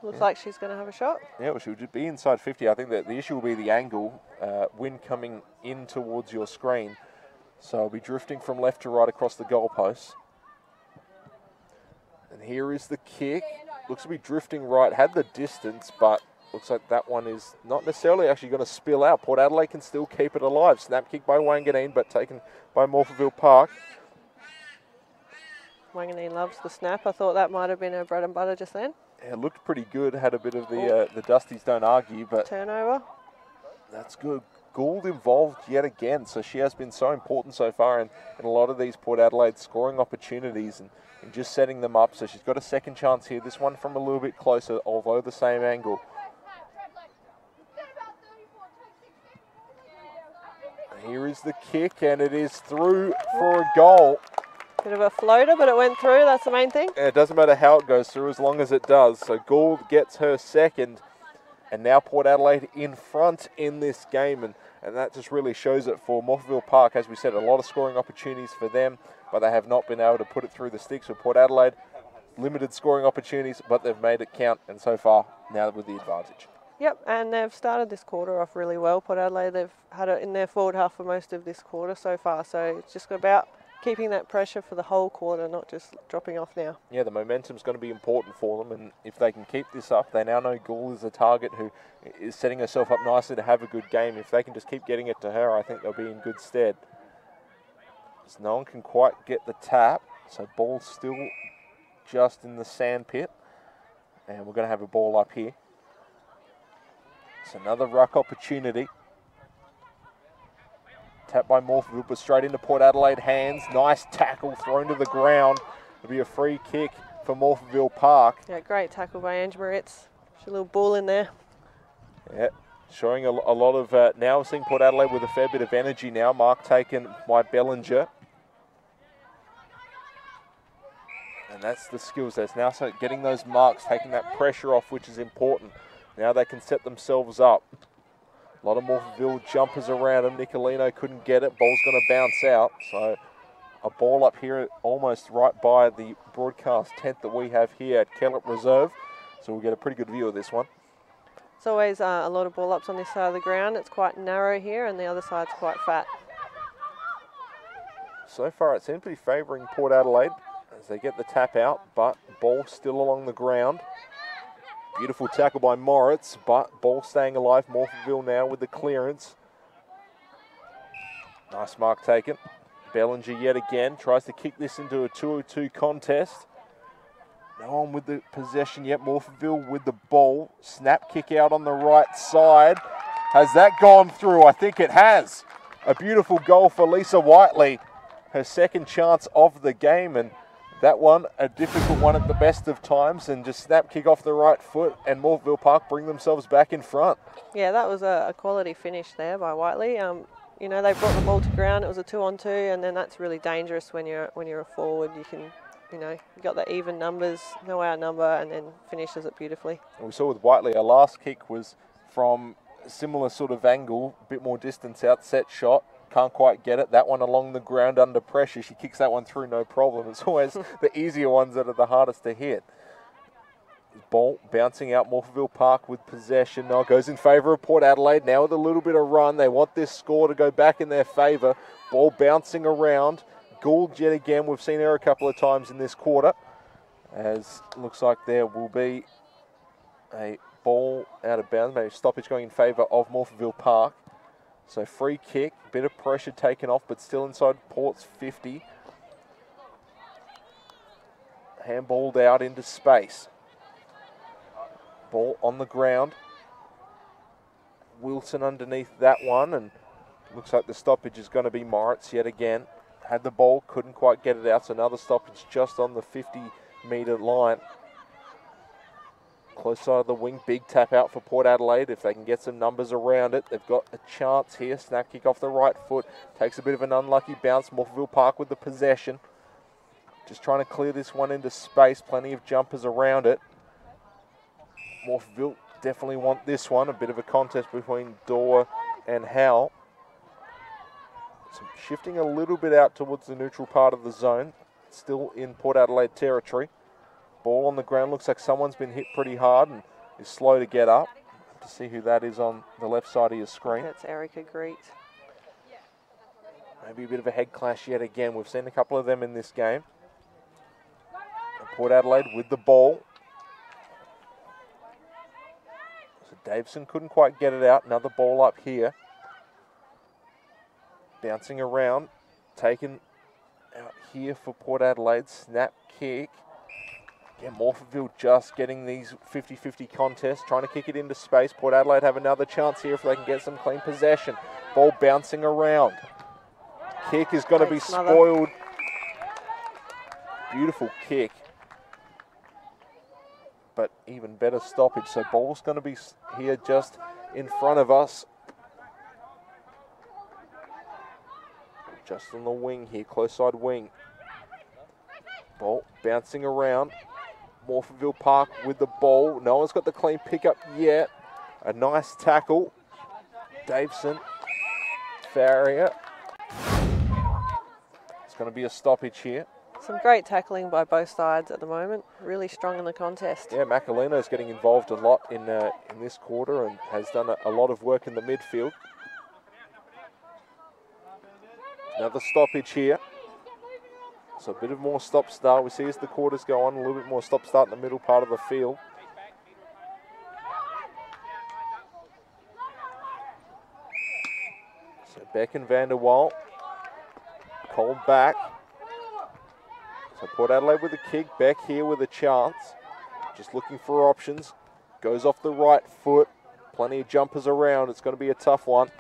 S2: Looks like she's going to have a shot.
S1: Yeah, well, she'll be inside 50. I think that the issue will be the angle. Wind coming in towards your screen. So I'll be drifting from left to right across the goalposts. And here is the kick. Looks to be drifting right. Had the distance, but looks like that one is not necessarily actually going to spill out. Port Adelaide can still keep it alive. Snap kick by Wanganeen, but taken by Morphettville Park.
S2: Wanganeen loves the snap. I thought that might have been her bread and butter just then.
S1: Yeah, it looked pretty good. Had a bit of the Dusties don't argue, but
S2: turnover.
S1: That's good. Gould involved yet again, so she has been so important so far in a lot of these Port Adelaide scoring opportunities and just setting them up. So she's got a second chance here. This one from a little bit closer, although the same angle. Here is the kick, and it is through for a goal.
S2: Bit of a floater, but it went through. That's the main thing.
S1: Yeah, it doesn't matter how it goes through as long as it does. So Gould gets her second, and now Port Adelaide in front in this game, and that just really shows it for Morphettville Park. As we said, a lot of scoring opportunities for them, but they have not been able to put it through the sticks. For Port Adelaide, limited scoring opportunities, but they've made it count, and so far, now with the advantage.
S2: Yep, and they've started this quarter off really well. Port Adelaide, they've had it in their forward half for most of this quarter so far, so it's just about keeping that pressure for the whole quarter, not just dropping off now.
S1: Yeah, the momentum's going to be important for them, and if they can keep this up, they now know Gould is a target who is setting herself up nicely to have a good game. If they can just keep getting it to her, I think they'll be in good stead. So no one can quite get the tap, so ball still just in the sand pit, and we're going to have a ball up here. It's another ruck opportunity. Tap by Morphettville, but straight into Port Adelaide hands. Nice tackle thrown to the ground. It'll be a free kick for Morphettville Park.
S2: Yeah, great tackle by Ange Moritz. She's a little bull in there.
S1: Yeah, showing a lot of, now we're seeing Port Adelaide with a fair bit of energy now. Mark taken by Bellinger. And that's the skills. That's now getting those marks, taking that pressure off, which is important. Now they can set themselves up. A lot of Morphettville jumpers around him. Nicolino couldn't get it. Ball's going to bounce out. So a ball up here almost right by the broadcast tent that we have here at Kellett Reserve. So we'll get a pretty good view of this one.
S2: There's always a lot of ball ups on this side of the ground. It's quite narrow here and the other side's quite fat.
S1: So far it seems to be favouring Port Adelaide as they get the tap out, but ball still along the ground. Beautiful tackle by Moritz, but ball staying alive. Morphettville now with the clearance. Nice mark taken. Bellinger yet again tries to kick this into a 2-2 contest. No one with the possession yet. Morphettville with the ball. Snap kick out on the right side. Has that gone through? I think it has. A beautiful goal for Lisa Whiteley. Her second chance of the game, and that one, a difficult one at the best of times, and just snap kick off the right foot, and Morphettville Park bring themselves back in front.
S2: Yeah, that was a quality finish there by Whiteley. You know, they brought the ball to ground. It was a 2-on-2, and then that's really dangerous when you're a forward. You can, you know, you got the even numbers, no out number, and then finishes it beautifully. And
S1: we saw with Whiteley, our last kick was from a similar sort of angle, a bit more distance out, set shot. Can't quite get it. That one along the ground under pressure. She kicks that one through, no problem. It's always the easier ones that are the hardest to hit. Ball bouncing out. Morphettville Park with possession. Now it goes in favour of Port Adelaide. Now with a little bit of run. They want this score to go back in their favour. Ball bouncing around. Gould yet again. We've seen her a couple of times in this quarter. As looks like there will be a ball out of bounds. Maybe stoppage going in favour of Morphettville Park. So free kick, bit of pressure taken off, but still inside Port's 50. Handballed out into space. Ball on the ground. Wilson underneath that one, and looks like the stoppage is going to be Moritz yet again. Had the ball, couldn't quite get it out, so another stoppage just on the 50-metre line. Close side of the wing, big tap out for Port Adelaide. If they can get some numbers around it, they've got a chance here. Snap kick off the right foot. Takes a bit of an unlucky bounce. Morphettville Park with the possession. Just trying to clear this one into space. Plenty of jumpers around it. Morphettville definitely want this one. A bit of a contest between Dorr and Howell. So shifting a little bit out towards the neutral part of the zone. Still in Port Adelaide territory. Ball on the ground, looks like someone's been hit pretty hard and is slow to get up. To see who that is on the left side of your screen.
S2: That's Erica Greet.
S1: Maybe a bit of a head clash yet again. We've seen a couple of them in this game. And Port Adelaide with the ball. So Davison couldn't quite get it out. Another ball up here. Bouncing around. Taken out here for Port Adelaide. Snap kick. Again, Morphettville just getting these 50-50 contests, trying to kick it into space. Port Adelaide have another chance here if they can get some clean possession. Ball bouncing around. Kick is going to be spoiled. Beautiful kick. But even better stoppage. So ball's going to be here just in front of us. Just on the wing here, close side wing. Ball bouncing around. Morphettville Park with the ball. No one's got the clean pickup yet. A nice tackle. Davison. Farrier. It's going to be a stoppage here.
S2: Some great tackling by both sides at the moment. Really strong in the contest.
S1: Yeah, Macalino's getting involved a lot in this quarter and has done a lot of work in the midfield. Another stoppage here. So a bit of more stop-start. We see as the quarters go on, a little bit more stop-start in the middle part of the field. So Beck and Van der Waal called back. So Port Adelaide with a kick. Beck here with a chance. Just looking for options. Goes off the right foot. Plenty of jumpers around. It's going to be a tough one.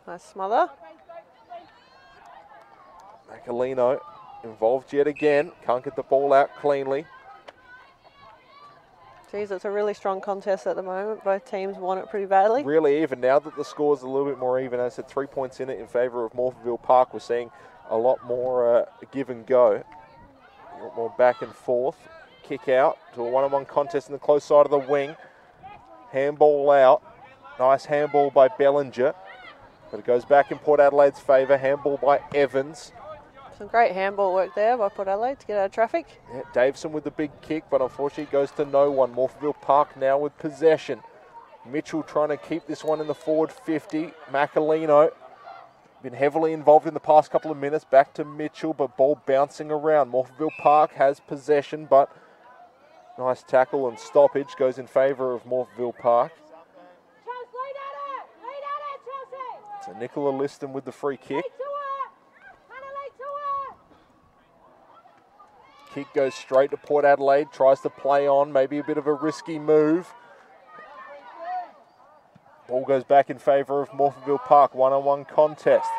S2: Nice smother.
S1: Macalino involved yet again. Can't get the ball out cleanly.
S2: Geez, it's a really strong contest at the moment. Both teams want it pretty badly.
S1: Really even. Now that the score's a little bit more even, as I said, 3 points in it in favour of Morphettville Park, we're seeing a lot more give and go. A lot more back and forth. Kick out to a one-on-one contest in the close side of the wing. Handball out. Nice handball by Bellinger. But it goes back in Port Adelaide's favour. Handball by Evans.
S2: Some great handball work there by Port Adelaide to get out of traffic.
S1: Yeah, Davison with the big kick, but unfortunately it goes to no one. Morphettville Park now with possession. Mitchell trying to keep this one in the forward 50. Macalino been heavily involved in the past couple of minutes. Back to Mitchell, but ball bouncing around. Morphettville Park has possession, but nice tackle and stoppage goes in favour of Morphettville Park. So Nicola Liston with the free kick. Kick goes straight to Port Adelaide, tries to play on, maybe a bit of a risky move. Ball goes back in favour of Morphettville Park, one-on-one contest.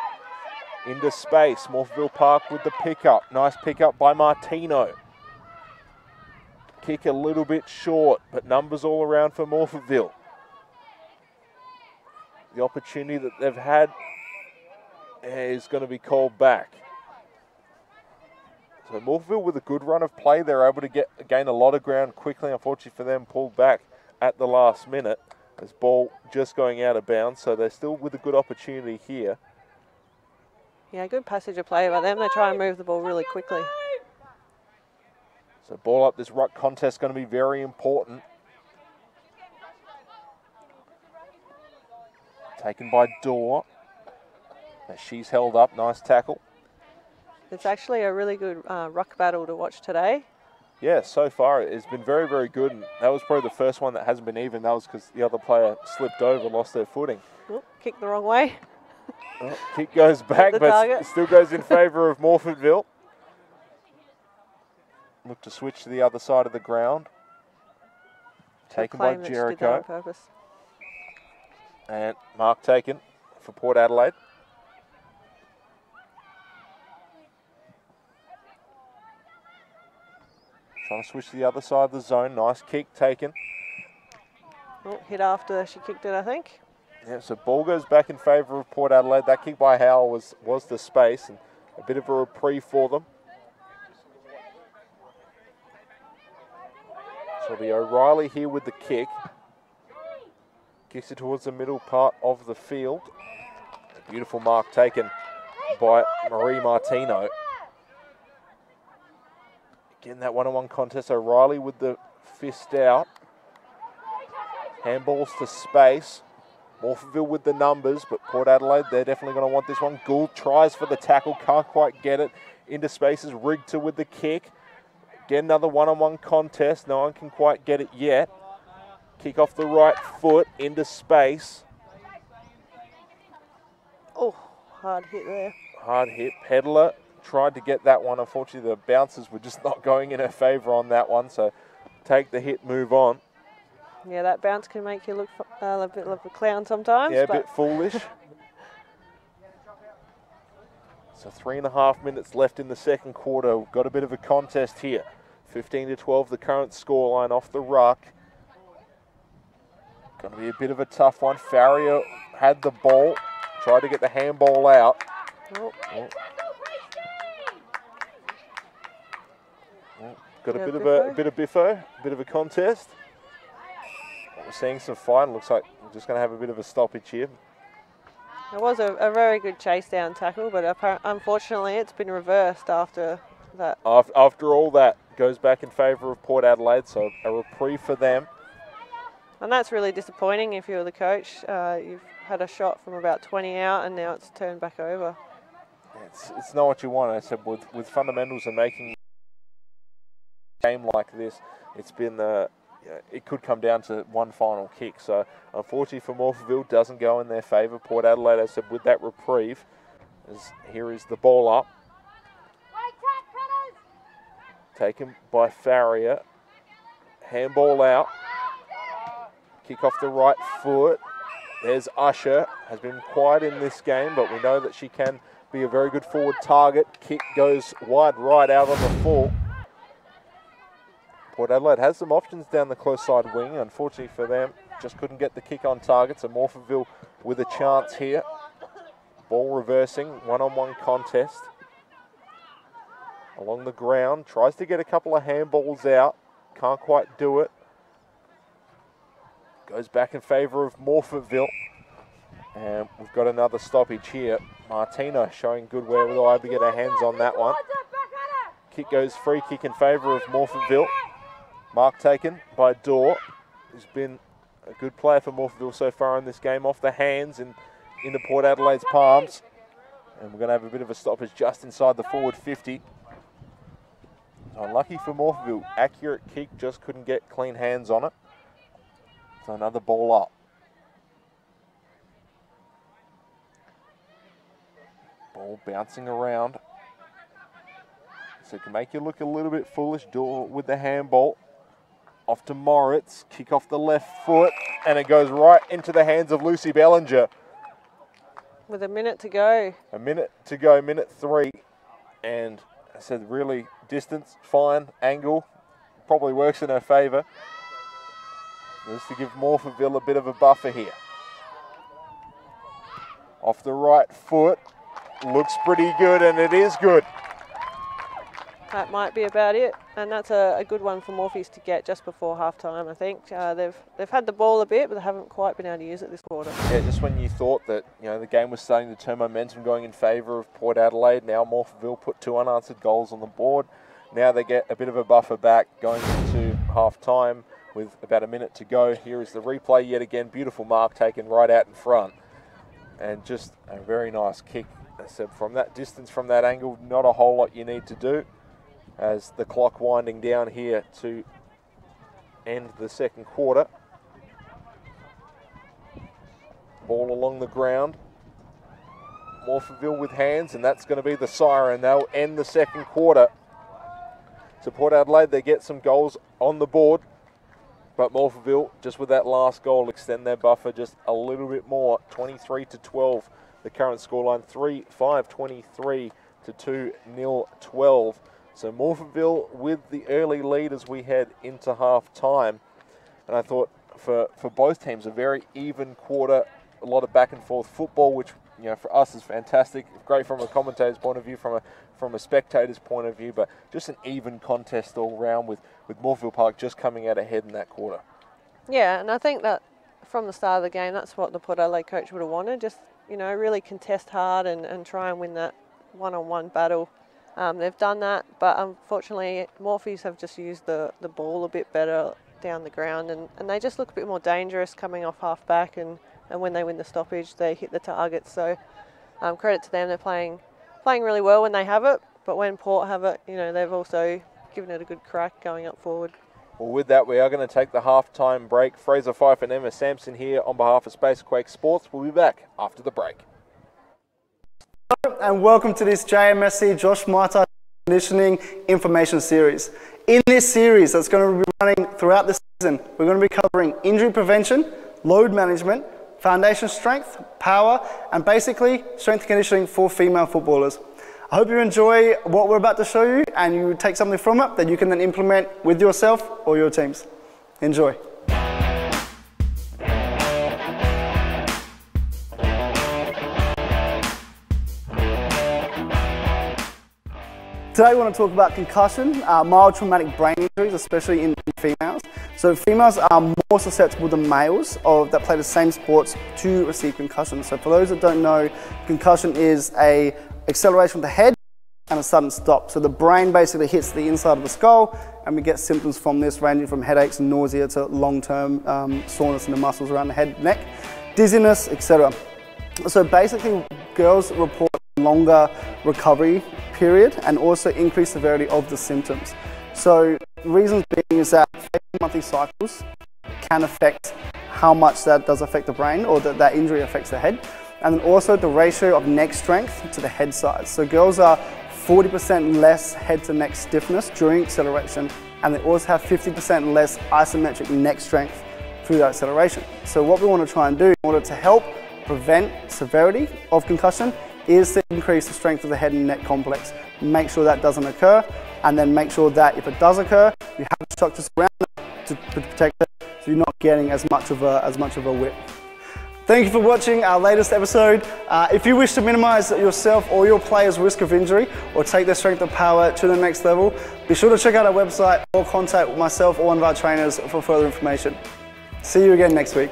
S1: Into space, Morphettville Park with the pickup. Nice pickup by Martino. Kick a little bit short, but numbers all around for Morphettville. The opportunity that they've had is going to be called back. So Morphettville with a good run of play, they're able to gain a lot of ground quickly. Unfortunately for them, pulled back at the last minute. As ball just going out of bounds, so they're still with a good opportunity here.
S2: Yeah, good passage of play by them. They try and move the ball really quickly.
S1: So ball up, this ruck contest is going to be very important. Taken by Dorr. As she's held up, nice tackle.
S2: It's actually a really good ruck battle to watch today.
S1: Yeah, so far it's been very, very good. And that was probably the first one that hasn't been even. That was because the other player slipped over, lost their footing.
S2: Oh, kicked the wrong way.
S1: Oh, kick goes back, but still goes in favour of Morphettville. Look to switch to the other side of the ground. Taken by Jericho. And mark taken for Port Adelaide. Trying to switch to the other side of the zone. Nice kick taken.
S2: Oh, hit after she kicked it, I think.
S1: Yeah, so ball goes back in favour of Port Adelaide. That kick by Howell was the space and a bit of a reprieve for them. So it'll be O'Reilly here with the kick. Kicks it towards the middle part of the field. A beautiful mark taken by Marie Martino. Again, that one-on-one contest. O'Reilly with the fist out. Handballs to space. Morphettville with the numbers, but Port Adelaide, they're definitely going to want this one. Gould tries for the tackle, can't quite get it. Into spaces, Rigter with the kick. Again, another one-on-one contest. No one can quite get it yet. Kick off the right foot, into space.
S2: Oh, hard hit there.
S1: Hard hit. Pedler tried to get that one. Unfortunately, the bounces were just not going in her favour on that one, so take the hit, move on.
S2: Yeah, that bounce can make you look a bit like a clown sometimes.
S1: Yeah, a bit foolish. So 3.5 minutes left in the second quarter. We've got a bit of a contest here. 15-12, the current scoreline off the ruck. Going to be a bit of a tough one. Farrier had the ball, tried to get the handball out.
S2: Oh.
S1: Oh. Oh. Got
S2: Yeah,
S1: a bit of biffo, a bit of a contest. We're seeing some fine. Looks like we're just going to have a bit of a stoppage here.
S2: It was a very good chase down tackle, but unfortunately it's been reversed after that.
S1: After all that, goes back in favour of Port Adelaide, so a reprieve for them.
S2: And that's really disappointing if you're the coach. You've had a shot from about 20 out and now it's turned back over.
S1: It's not what you want. I said with fundamentals and making a game like this, it's been it could come down to one final kick. So unfortunately for Morphettville, doesn't go in their favour. Port Adelaide, I said, with that reprieve, here is the ball up. Taken by Farrier. Handball out. Kick off the right foot. There's Usher. Has been quiet in this game, but we know that she can be a very good forward target. Kick goes wide right out on the full. Port Adelaide has some options down the close side wing. Unfortunately for them, just couldn't get the kick on target. So Morphettville with a chance here. Ball reversing, one-on-one contest. Along the ground, tries to get a couple of handballs out. Can't quite do it. Goes back in favour of Morphettville. And we've got another stoppage here. Martina showing good wherewithal to get her hands on that one. Kick goes free kick in favour of Morphettville. Mark taken by Dorr, who's been a good player for Morphettville so far in this game. Off the hands and into Port Adelaide's palms. And we're going to have a bit of a stoppage just inside the forward 50. So unlucky for Morphettville. Accurate kick, just couldn't get clean hands on it. So another ball up. Ball bouncing around. So it can make you look a little bit foolish. Dorr with the handball. Off to Moritz, kick off the left foot, and it goes right into the hands of Lucy Bellinger.
S2: With a minute to go.
S1: A minute to go, minute 3. And I said really distance, fine, angle, probably works in her favour. Just to give Morphettville a bit of a buffer here. Off the right foot, looks pretty good, and it is good.
S2: That might be about it, and that's a good one for Morphies to get just before half-time, I think. They've had the ball a bit, but they haven't quite been able to use it this quarter.
S1: Yeah, just when you thought that the game was starting to turn momentum going in favour of Port Adelaide, now Morphettville put 2 unanswered goals on the board. Now they get a bit of a buffer back going into half-time with about a minute to go. Here is the replay yet again. Beautiful mark taken right out in front. And just a very nice kick. So from that distance, from that angle, not a whole lot you need to do. As the clock winding down here to end the second quarter. Ball along the ground. Morphettville with hands, and that's going to be the siren. They'll end the second quarter. So Port Adelaide, they get some goals on the board, but Morphettville, just with that last goal, extend their buffer just a little bit more. 23-12, the current scoreline. 3-5-23 to 2-0-12. So Morphettville with the early lead as we head into half time. And I thought for both teams, a very even quarter, a lot of back and forth football, which, you know, for us is fantastic. Great from a commentator's point of view, from a spectator's point of view, but just an even contest all round with Morphettville Park just coming out ahead in that quarter. Yeah,
S2: and I think that from the start of the game, that's what the Port Adelaide coach would have wanted, just, you know, really contest hard and try and win that one-on-one battle. They've done that, but unfortunately Morphies have just used the ball a bit better down the ground, and they just look a bit more dangerous coming off half back, and when they win the stoppage they hit the target. So credit to them, they're playing really well when they have it, but when Port have it, you know, they've also given it a good crack going up forward.
S1: Well, with that, we are going to take the half-time break. Fraser Fife and Emma Sampson here on behalf of Spacequake Sports. We'll be back after the break.
S3: And welcome to this JMSC Josh Marta Conditioning Information Series. In this series that's going to be running throughout the season, we're going to be covering injury prevention, load management, foundation strength, power, and basically strength conditioning for female footballers. I hope you enjoy what we're about to show you and you take something from it that you can then implement with yourself or your teams. Enjoy. Today we want to talk about concussion, mild traumatic brain injuries, especially in females. So females are more susceptible than males that play the same sports to receive concussion. So for those that don't know, concussion is a acceleration of the head and a sudden stop. So the brain basically hits the inside of the skull, and we get symptoms from this ranging from headaches and nausea to long-term soreness in the muscles around the head, neck, dizziness, etc. So basically girls report longer recovery period and also increased severity of the symptoms. So reasons being is that monthly cycles can affect how much that does affect the brain, or that injury affects the head, and then also the ratio of neck strength to the head size. So girls are 40% less head to neck stiffness during acceleration, and they also have 50% less isometric neck strength through that acceleration. So what we want to try and do in order to help prevent severity of concussion is to increase the strength of the head and neck complex. Make sure that doesn't occur, and then make sure that if it does occur, you have structures around it to protect it, so you're not getting as much of a whip. Thank you for watching our latest episode. If you wish to minimize yourself or your players' risk of injury or take their strength and power to the next level, be sure to check out our website or contact myself or one of our trainers for further information. See you again next week.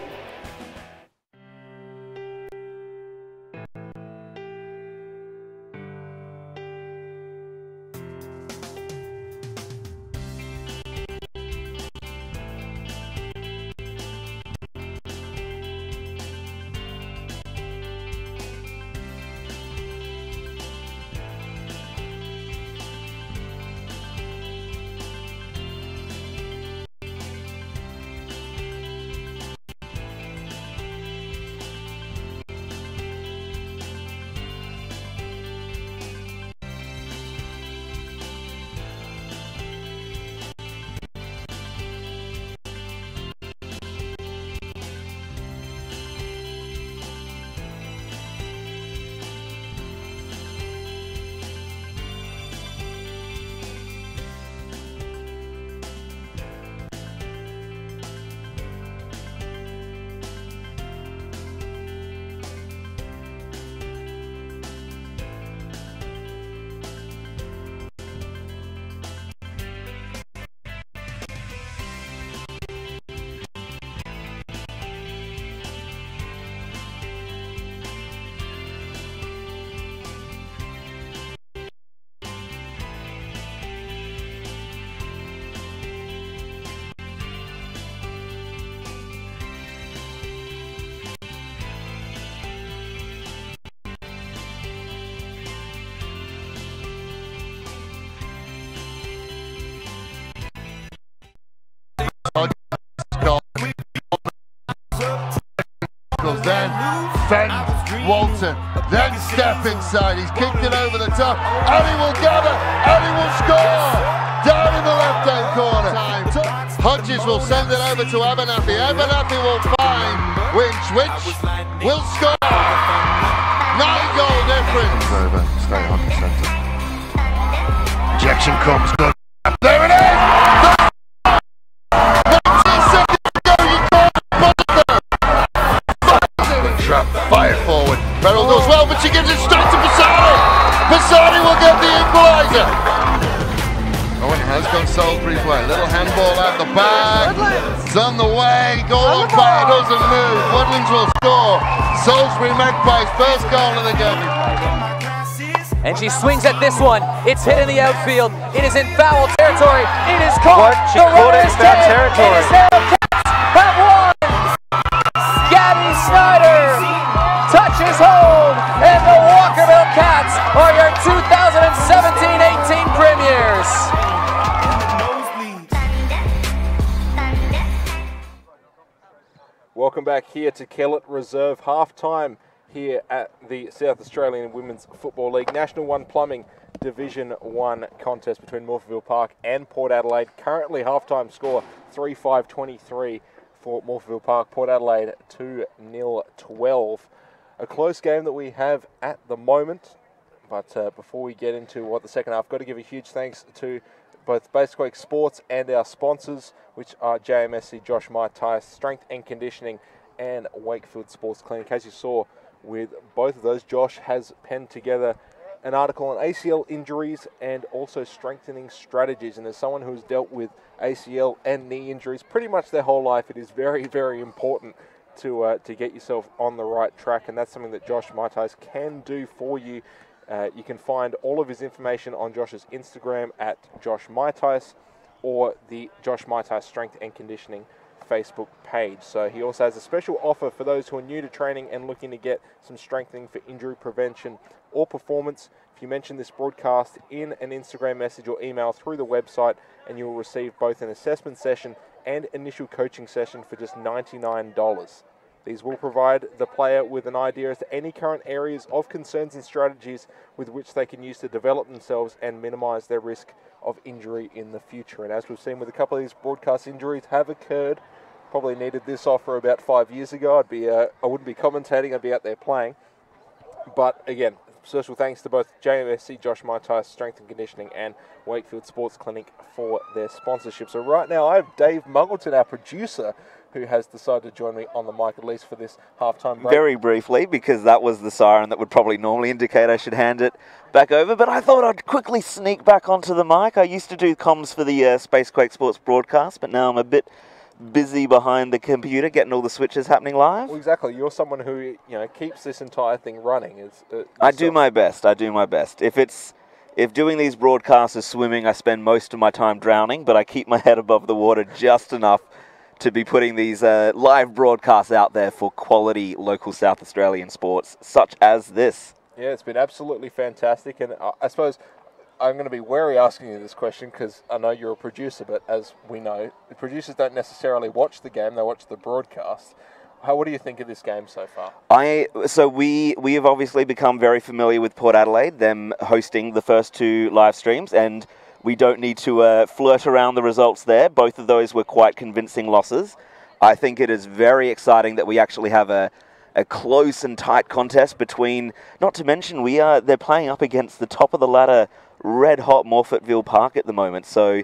S4: Ben Walton, then step inside, he's kicked it over the top, and he will gather, and he will score, down in the left hand corner. Hodges will send it over to Abernathy, Abernathy will find Winch will score, 9-goal difference. Over, straight on the centre. Injection comes. There it is! 19 seconds to go, you can't bother! Trap, fire forward. Beryl does well, but she gives it straight to Passani. Passani will get the equaliser. Oh, it has gone Salisbury's way. Little handball out the back. It's on the way. Goal umpire doesn't move. Woodlands will score. Salisbury Magpies' first goal of the game.
S5: And she swings at this one. It's hit in the outfield. It is in foul territory. It is caught.
S6: She caught it in foul territory.
S5: It is now Cats have won. Gabby Snyder touches home, and the Walkerville Cats are your 2017-18 premiers.
S1: Welcome back here to Kellett Reserve half-time here at the South Australian Women's Football League National 1 Plumbing Division 1 contest between Morphettville Park and Port Adelaide. Currently half-time score 3-5-23 for Morphettville Park. Port Adelaide 2-0-12. A close game that we have at the moment. But before we get into what the second half, got to give a huge thanks to both Basequake Sports and our sponsors, which are JMSC, Josh Maitai, Strength and Conditioning, and Wakefield Sports Clinic. As you saw with both of those, Josh has penned together an article on ACL injuries and also strengthening strategies. And as someone who's dealt with ACL and knee injuries pretty much their whole life, it is very, very important to get yourself on the right track. And that's something that Josh Maitai can do for you. You can find all of his information on Josh's Instagram at Josh Maitai or the Josh Maitai Strength and Conditioning Facebook page. So he also has a special offer for those who are new to training and looking to get some strengthening for injury prevention or performance. If you mention this broadcast in an Instagram message or email through the website, and you will receive both an assessment session and initial coaching session for just $99. These will provide the player with an idea as to any current areas of concerns and strategies with which they can use to develop themselves and minimise their risk of injury in the future. And as we've seen with a couple of these broadcast injuries have occurred, probably needed this offer about 5 years ago. I wouldn't be commentating, I'd be out there playing. But again, special thanks to both JMSC, Josh Maitai, Strength and Conditioning, and Wakefield Sports Clinic for their sponsorship. So right now I have Dave Muggleton, our producer, who has decided to join me on the mic, at least for this halftime break.
S6: Very briefly, because that was the siren that would probably normally indicate I should hand it back over, but I thought I'd quickly sneak back onto the mic. I used to do comms for the Spacequake Sports broadcast, but now I'm a bit busy behind the computer getting all the switches happening live.
S1: Well, exactly. You're someone who keeps this entire thing running.
S6: I do my best. If doing these broadcasts is swimming, I spend most of my time drowning, but I keep my head above the water just enough to be putting these live broadcasts out there for quality local South Australian sports, such as this.
S1: Yeah, it's been absolutely fantastic, and I suppose I'm going to be wary asking you this question because I know you're a producer, but as we know, the producers don't necessarily watch the game, they watch the broadcast. What do you think of this game so far? We have obviously become very familiar with Port Adelaide, them hosting the first two live streams, and we don't need to flirt around the results there. Both of those were quite convincing losses. I think it is very exciting that we actually have a close and tight contest between, not to mention they're playing up against the top of the ladder red-hot Morphettville Park at the moment. So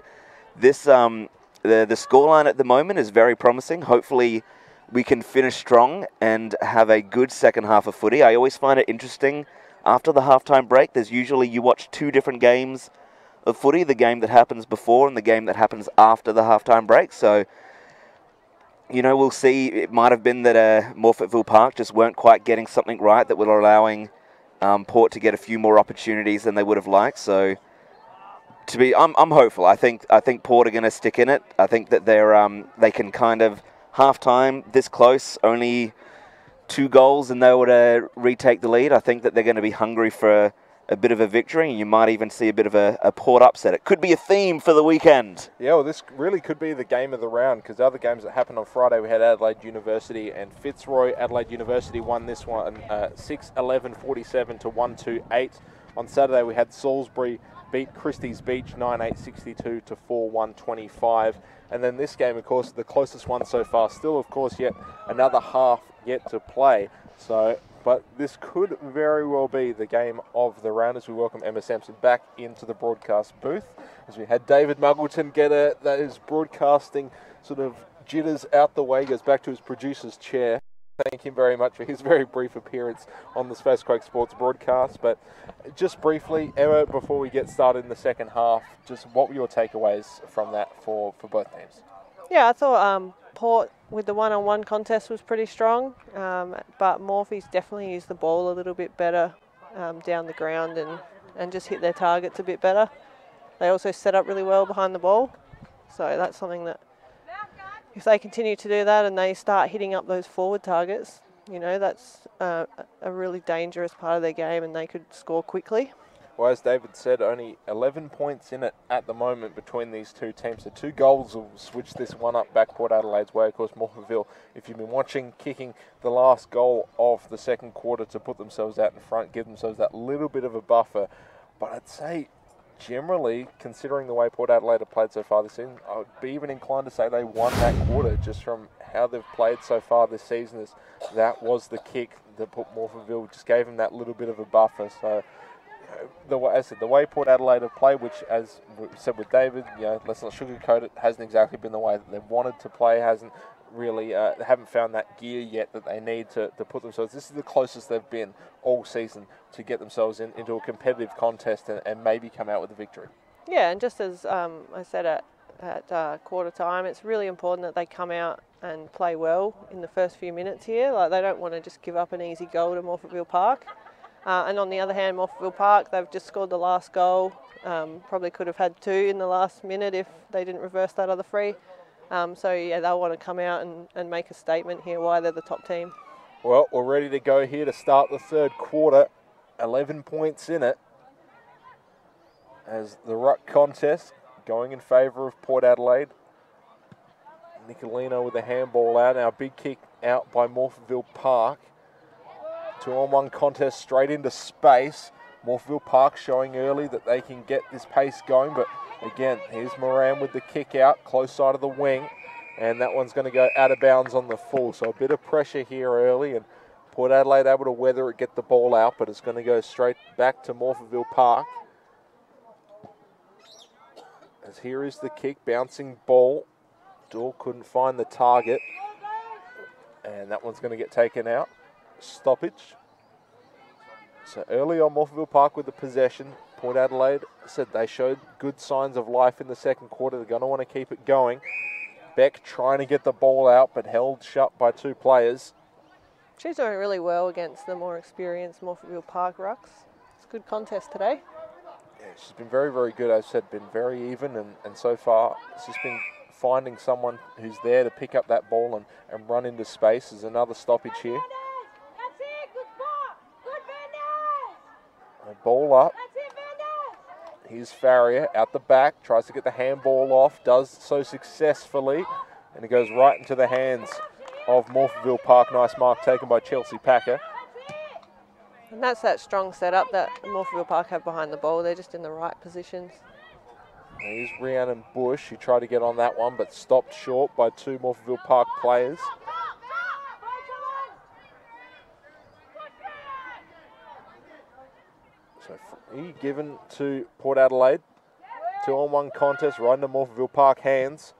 S1: this the scoreline at the moment is very promising. Hopefully we can finish strong and have a good second half of footy. I always find it interesting after the halftime break. There's usually, you watch two different games of footy, the game that happens before and the game that happens after the halftime break. So, we'll see. It might have been that Morphettville Park just weren't quite getting something right that were allowing Port to get a few more opportunities than they would have liked. So, I'm hopeful. I think Port are going to stick in it. I think that they can kind of halftime this close, only 2 goals, and they would retake the lead. I think that they're going to be hungry for a bit of a victory, and you might even see a bit of a Port upset. It could be a theme for the weekend. Yeah, well, this really could be the game of the round, because the other games that happened on Friday, we had Adelaide University and Fitzroy. Adelaide University won this one 6-11-47 to 1-2-8. On Saturday, we had Salisbury beat Christie's Beach 9-8-62 to 4-1-25. And then this game, of course, the closest one so far. Still, of course, yet another half yet to play. So but this could very well be the game of the round as we welcome Emma Sampson back into the broadcast booth. As we had David Muggleton get his broadcasting sort of jitters out the way, goes back to his producer's chair. Thank him very much for his very brief appearance on the Space Quake Sports broadcast. But just briefly, Emma, before we get started in the second half, just what were your takeaways from that for both teams?
S2: Yeah, I thought Port with the one-on-one contest was pretty strong, but Morphe's definitely used the ball a little bit better down the ground and just hit their targets a bit better. They also set up really well behind the ball, so that's something that if they continue to do that and they start hitting up those forward targets, you know, that's a really dangerous part of their game and they could score quickly.
S1: Well, as David said, only 11 points in it at the moment between these two teams. So 2 goals will switch this one up back Port Adelaide's way. Of course, Morphettville, if you've been watching, kicking the last goal of the second quarter to put themselves out in front, give themselves that little bit of a buffer. But I'd say generally, considering the way Port Adelaide have played so far this season, I would be even inclined to say they won that quarter just from how they've played so far this season. That was the kick that put Morphettville, just gave them that little bit of a buffer. So the way Port Adelaide have played, which, as we said with David, you know, let's not sugarcoat it, hasn't exactly been the way that they've wanted to play, hasn't really, haven't found that gear yet that they need to put themselves. This is the closest they've been all season to get themselves into a competitive contest and maybe come out with a victory. Yeah,
S2: and just as I said at quarter time, it's really important that they come out and play well in the first few minutes here. Like, they don't want to just give up an easy goal to Morphettville Park. And on the other hand, Morphettville Park, they've just scored the last goal. Probably could have had 2 in the last minute if they didn't reverse that other free. So, yeah, they'll want to come out and make a statement here why they're the top team.
S1: Well, we're ready to go here to start the third quarter. 11 points in it. As the ruck contest going in favour of Port Adelaide. Nicolino with a handball out. Now, big kick out by Morphettville Park. 2-on-1 contest straight into space. Morphettville Park showing early that they can get this pace going, but again, here's Moran with the kick out, close side of the wing, and that one's going to go out of bounds on the full. So a bit of pressure here early, and Port Adelaide able to weather it, get the ball out, but it's going to go straight back to Morphettville Park. As here is the kick, bouncing ball. Doyle couldn't find the target, and that one's going to get taken out. Stoppage. So early on, Morphettville Park with the possession. Port Adelaide said they showed good signs of life in the second quarter. They're going to want to keep it going. Beck trying to get the ball out, but held shut by 2 players.
S2: She's doing really well against the more experienced Morphettville Park rucks. It's a good contest today.
S1: Yeah, she's been very, very good. As I said, been very even, and so far it's just been finding someone who's there to pick up that ball and run into space. There's another stoppage here. Ball up. Here's Farrier out the back, tries to get the handball off, does so successfully, and it goes right into the hands of Morphettville Park. Nice mark taken by Chelsea Packer.
S2: And that's that strong setup that Morphettville Park have behind the ball. They're just in the right positions.
S1: Here's Rhiannon Bush, who tried to get on that one, but stopped short by 2 Morphettville Park players. So free given to Port Adelaide. 2-on-1 contest right into Morphettville Park hands.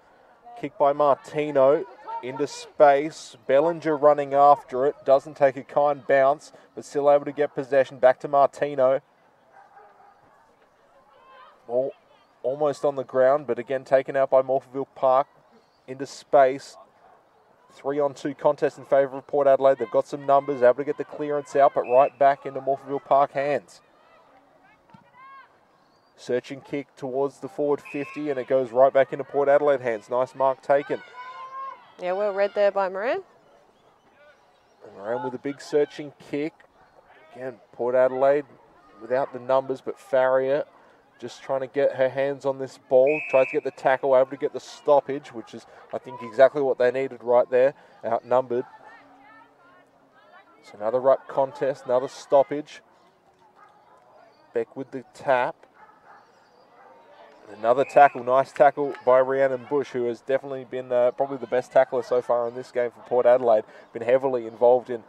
S1: Kick by Martino into space. Bellinger running after it. Doesn't take a kind bounce, but still able to get possession. Back to Martino. Ball almost on the ground, but again taken out by Morphettville Park. Into space. 3-on-2 contest in favour of Port Adelaide. They've got some numbers, able to get the clearance out, but right back into Morphettville Park hands. Searching kick towards the forward 50, and it goes right back into Port Adelaide hands. Nice mark taken.
S2: Yeah, well read there by Moran.
S1: And Moran with a big searching kick. Again, Port Adelaide without the numbers, but Farrier just trying to get her hands on this ball. Tries to get the tackle, able to get the stoppage, which is, I think, exactly what they needed right there. Outnumbered. So another ruck contest, another stoppage. Beck with the tap. Another tackle, nice tackle by Rhiannon Bush, who has definitely been probably the best tackler so far in this game for Port Adelaide. Been heavily involved in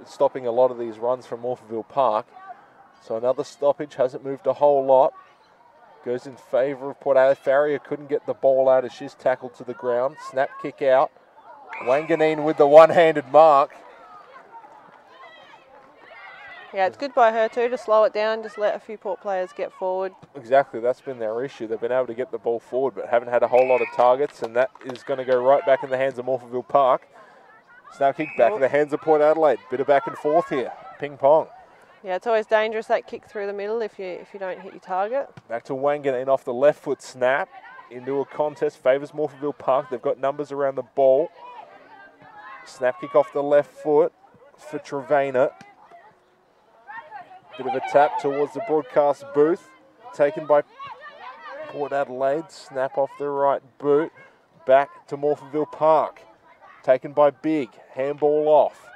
S1: stopping a lot of these runs from Morphettville Park. So another stoppage, hasn't moved a whole lot. Goes in favour of Port Adelaide. Farrier couldn't get the ball out as she's tackled to the ground. Snap kick out. Wanganeen with the one-handed mark.
S2: Yeah, it's good by her too to slow it down, just let a few Port players get forward.
S1: Exactly, that's been their issue. They've been able to get the ball forward but haven't had a whole lot of targets, and that is going to go right back in the hands of Morphettville Park. Snap kick back in the hands of Port Adelaide. Bit of back and forth here. Ping pong.
S2: Yeah, it's always dangerous, that kick through the middle if you don't hit your target.
S1: Back to Wanganeen off the left foot snap. Into a contest, favours Morphettville Park. They've got numbers around the ball. Snap kick off the left foot for Trevena. Bit of a tap towards the broadcast booth. Taken by Port Adelaide. Snap off the right boot. Back to Morphettville Park. Taken by Big. Handball off.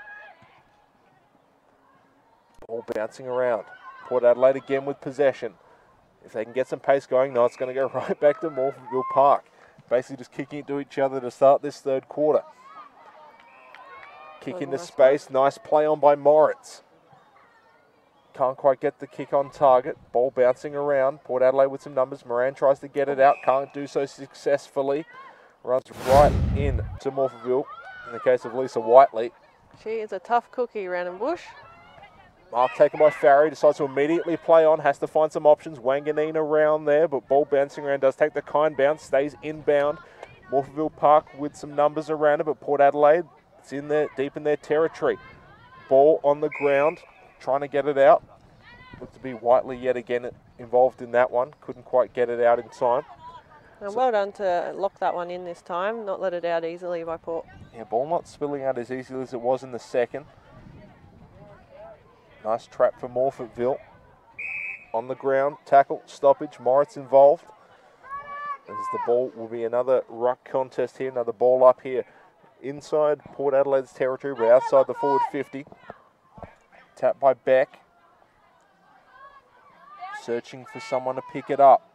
S1: Ball bouncing around. Port Adelaide again with possession. If they can get some pace going, no, it's going to go right back to Morphettville Park. Basically just kicking it to each other to start this third quarter. Kick into space. Nice play on by Moritz. Can't quite get the kick on target. Ball bouncing around. Port Adelaide with some numbers. Moran tries to get it out. Can't do so successfully. Runs right in to Morphettville in the case of Lisa Whiteley.
S2: She is a tough cookie, Rhiannon Bush.
S1: Mark taken by Farry, decides to immediately play on, has to find some options. Wanganeen around there, but ball bouncing around, does take the kind bounce, stays inbound. Morphettville Park with some numbers around it, but Port Adelaide, it's in there, deep in their territory. Ball on the ground, trying to get it out. Looked to be Whiteley yet again involved in that one. Couldn't quite get it out in time.
S2: And well done to lock that one in this time, not let it out easily by Port.
S1: Yeah, ball not spilling out as easily as it was in the second. Nice trap for Morphettville. On the ground, tackle, stoppage, Moritz involved. As the ball will be another ruck contest here, another ball up here. Inside Port Adelaide's territory, but outside the forward 50. Tap by Beck. Searching for someone to pick it up.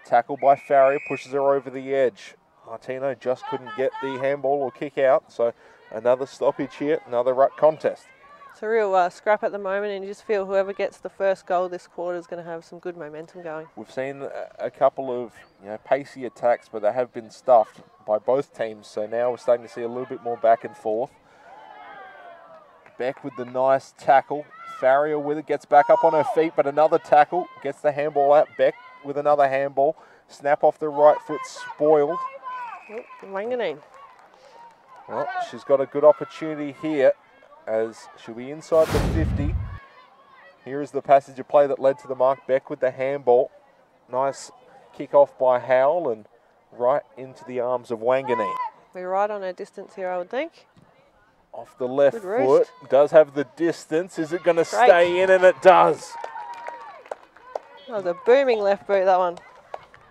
S1: Tackle by Farrier, pushes her over the edge. Martino just couldn't get the handball or kick out, so another stoppage here, another ruck contest.
S2: It's a real scrap at the moment, and you just feel whoever gets the first goal this quarter is going to have some good momentum going.
S1: We've seen a couple of pacey attacks, but they have been stuffed by both teams, so now we're starting to see a little bit more back and forth. Beck with the nice tackle. Farrier with it, gets back up on her feet, but another tackle, gets the handball out. Beck with another handball. Snap off the right foot, spoiled.
S2: Wanganeen.
S1: Well, she's got a good opportunity here, as she'll be inside the 50. Here is the passage of play that led to the mark. Beck with the handball. Nice kick off by Howell and right into the arms of Wanganeen.
S2: We're right on her distance here, I would think.
S1: Off the left
S2: Good
S1: foot.
S2: roost.
S1: Does have the distance. Is it going to stay in? And it does.
S2: That was a booming left boot, that one.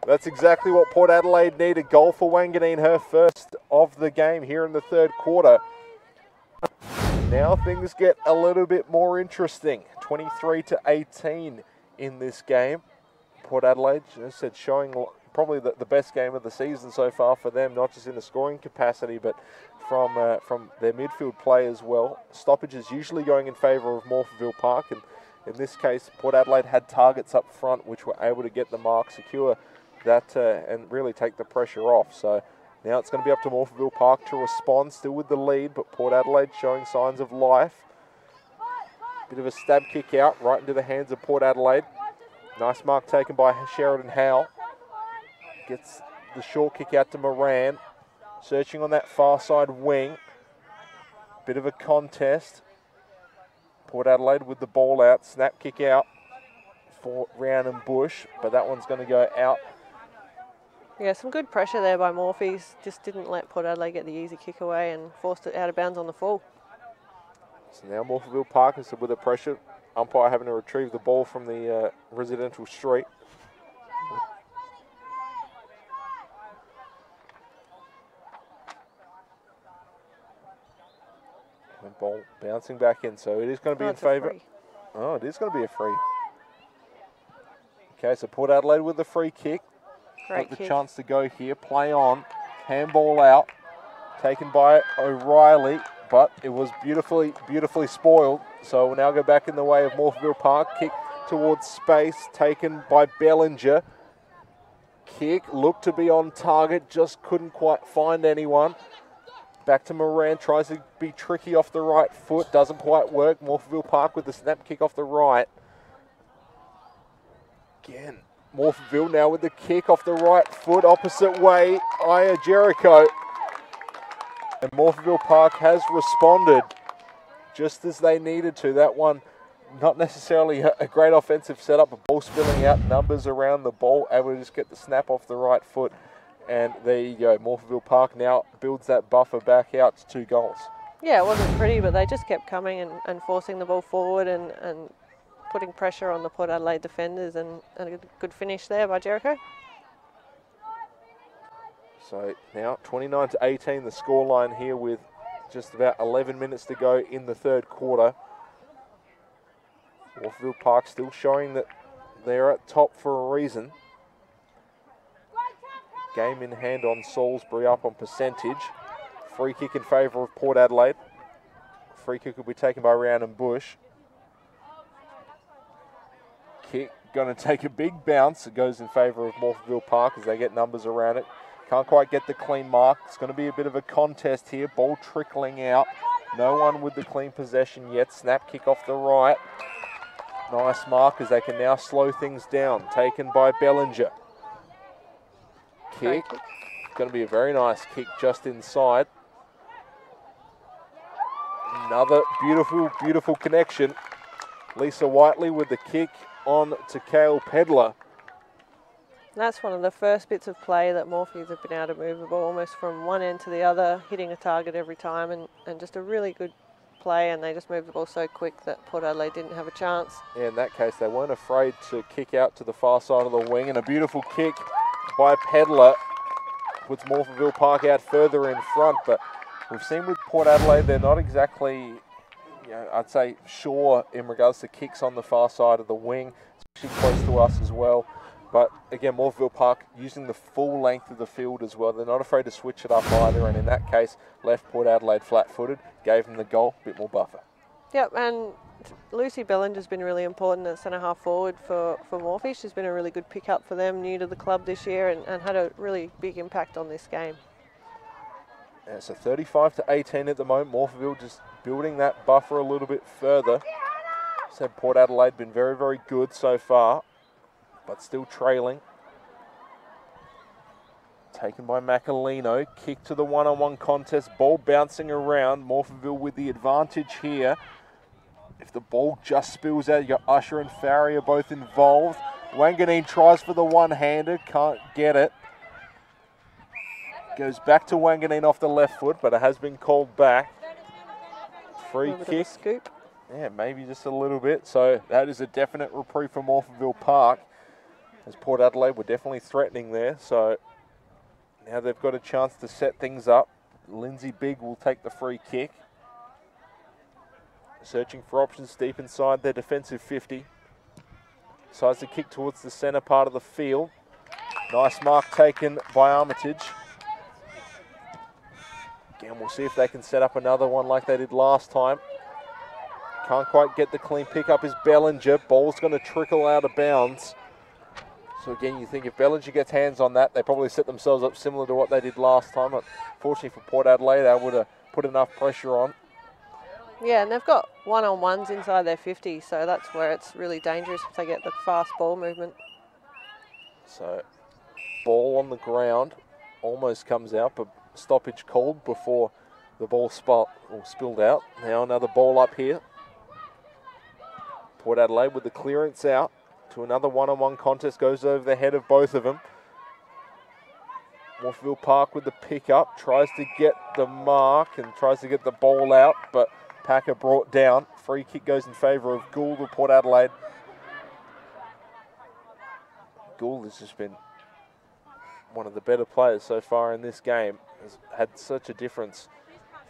S1: That's exactly what Port Adelaide need. A goal for Wanganeen, her first of the game here in the third quarter. Now things get a little bit more interesting. 23-18 in this game. Port Adelaide, as I said, showing probably the best game of the season so far for them, not just in the scoring capacity, but from their midfield play as well. Stoppages usually going in favour of Morphettville Park, and in this case, Port Adelaide had targets up front which were able to get the mark, secure that, and really take the pressure off. So now it's going to be up to Morphettville Park to respond, still with the lead, but Port Adelaide showing signs of life. Bit of a stab kick out, right into the hands of Port Adelaide. Nice mark taken by Sheridan Howell. Gets the short kick out to Moran. Searching on that far side wing. Bit of a contest. Port Adelaide with the ball out. Snap kick out for Rhiannon Bush, but that one's going to go out.
S2: Yeah, some good pressure there by Morphe's. Just didn't let Port Adelaide get the easy kick away and forced it out of bounds on the full.
S1: So now Morphettville Park is with the pressure. Umpire having to retrieve the ball from the residential street. The ball bouncing back in, so it is going to be in favour. Oh, it is going to be a free. Okay, so Port Adelaide with the free kick.
S2: Great
S1: got the
S2: kick.
S1: chance to go here. Play on. Handball out. Taken by O'Reilly, but it was beautifully spoiled. So we'll now go back in the way of Morphettville Park. Kick towards space, taken by Bellinger. Kick looked to be on target, just couldn't quite find anyone. Back to Moran, tries to be tricky off the right foot, doesn't quite work. Morphettville Park with the snap kick off the right. Again, Morphettville now with the kick off the right foot, opposite way, Aya Jericho. And Morphettville Park has responded just as they needed to. That one, not necessarily a great offensive setup, but ball spilling out, numbers around the ball, able to just get the snap off the right foot. And there you go, Morphettville Park now builds that buffer back out to 2 goals.
S2: Yeah, it wasn't pretty, but they just kept coming and forcing the ball forward and putting pressure on the Port Adelaide defenders, and a good finish there by Jericho.
S1: So now 29-18 the scoreline here with just about 11 minutes to go in the third quarter. Morphettville Park still showing that they're at top for a reason. Game in hand on Salisbury, up on percentage. Free kick in favour of Port Adelaide. Free kick will be taken by Rhiannon Bush. Kick going to take a big bounce. It goes in favour of Morphettville Park as they get numbers around it. Can't quite get the clean mark. It's going to be a bit of a contest here. Ball trickling out. No one with the clean possession yet. Snap kick off the right. Nice mark as they can now slow things down. Taken by Bellinger. Kick. Going to be a very nice kick just inside. Another beautiful connection. Lisa Whiteley with the kick on to Kale Pedler.
S2: That's one of the first bits of play that Morphees have been able to move the ball almost from one end to the other, hitting a target every time, and just a really good play, and they just moved the ball so quick that Port Adelaide didn't have a chance.
S1: Yeah, in that case, they weren't afraid to kick out to the far side of the wing, and a beautiful kick by Pedler puts Morphettville Park out further in front, but we've seen with Port Adelaide, they're not exactly, I'd say, sure in regards to kicks on the far side of the wing, especially close to us as well. But again, Morphettville Park using the full length of the field as well. They're not afraid to switch it up either, and in that case, left Port Adelaide flat-footed, gave them the goal, a bit more buffer.
S2: Yep, and Lucy Bellinger's been really important at centre-half forward for Morphy. She's been a really good pick-up for them, new to the club this year, and had a really big impact on this game.
S1: Yeah, so 35-18 at the moment. Morphettville just building that buffer a little bit further. Said Port Adelaide been very good so far, but still trailing. Taken by Macalino, kick to the one-on-one contest, ball bouncing around. Morphettville with the advantage here. If the ball just spills out, you got Usher and Farrier both involved. Wanganeen tries for the one-hander, can't get it. Goes back to Wanganeen off the left foot, but it has been called back. Free kick.
S2: Scoop.
S1: Yeah, maybe just a little bit. So that is a definite reprieve for Morphettville Park, as Port Adelaide were definitely threatening there. So now they've got a chance to set things up. Lindsay Bigg will take the free kick. Searching for options deep inside their defensive 50. Decides to kick towards the centre part of the field. Nice mark taken by Armitage. Again, we'll see if they can set up another one like they did last time. Can't quite get the clean pick up is Bellinger. Ball's going to trickle out of bounds. So again, you think if Bellinger gets hands on that, they probably set themselves up similar to what they did last time. Unfortunately for Port Adelaide, they would have put enough pressure on.
S2: Yeah, and they've got one-on-ones inside their 50, so that's where it's really dangerous if they get the fast ball movement.
S1: So, ball on the ground, almost comes out, but stoppage called before the ball spilled out. Now another ball up here. Port Adelaide with the clearance out to another one-on-one contest, goes over the head of both of them. Morphettville Park with the pick-up, tries to get the mark and tries to get the ball out, but Packer brought down. Free kick goes in favour of Gould of Port Adelaide. Gould has just been one of the better players so far in this game. Has had such a difference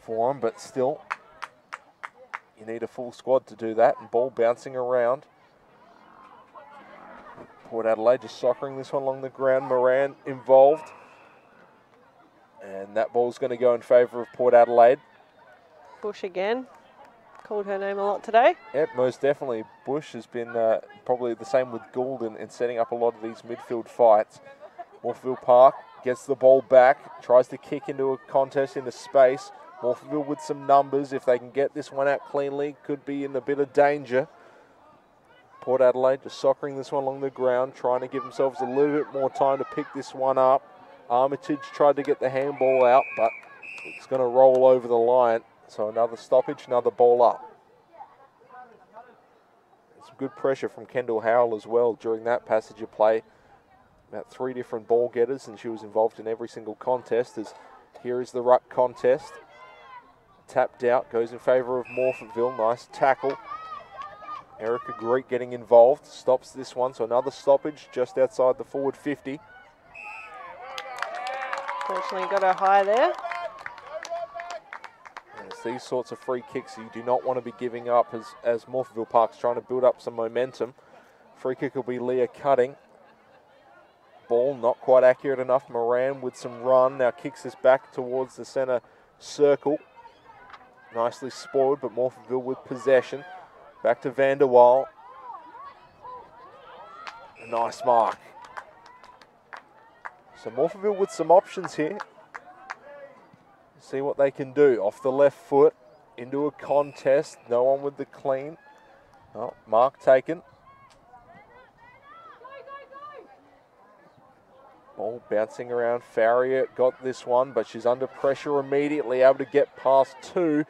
S1: for him, but still, you need a full squad to do that. And ball bouncing around. Port Adelaide just soccering this one along the ground. Moran involved. And that ball's going to go in favour of Port Adelaide.
S2: Bush again. Called her name a lot today.
S1: Yep, most definitely. Bush has been probably the same with Gould in setting up a lot of these midfield fights. Morphettville Park gets the ball back, tries to kick into a contest into space. Morphettville with some numbers. If they can get this one out cleanly, could be in a bit of danger. Port Adelaide just soccering this one along the ground, trying to give themselves a little bit more time to pick this one up. Armitage tried to get the handball out, but it's going to roll over the line. So another stoppage, another ball up. Some good pressure from Kendall Howell as well during that passage of play. About 3 different ball getters, and she was involved in every single contest. As here is the ruck contest. Tapped out, goes in favour of Morphettville. Nice tackle. Erica Greek getting involved, stops this one, so another stoppage just outside the forward 50.
S2: Fortunately got her high there.
S1: And it's these sorts of free kicks you do not want to be giving up as Morphettville Park's trying to build up some momentum. Free kick will be Leah Cutting. Ball not quite accurate enough. Moran with some run, now kicks this back towards the centre circle. Nicely spoiled, but Morphettville with possession. Back to Van der Waal. A nice mark. So Morphettville with some options here. See what they can do. Off the left foot, into a contest. No one with the clean. Oh, mark taken. Ball bouncing around. Farrier got this one, but she's under pressure immediately, able to get past 2.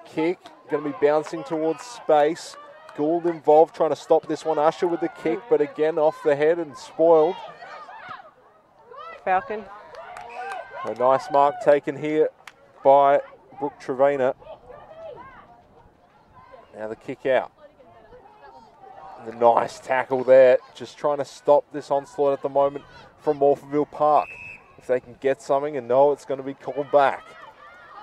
S1: Kick, going to be bouncing towards space. Gould involved, trying to stop this one. Usher with the kick, but again off the head and spoiled.
S2: Falcon.
S1: A nice mark taken here by Brooke Trevena. Now the kick out. The nice tackle there, just trying to stop this onslaught at the moment from Morphettville Park. If they can get something and know it's going to be called back.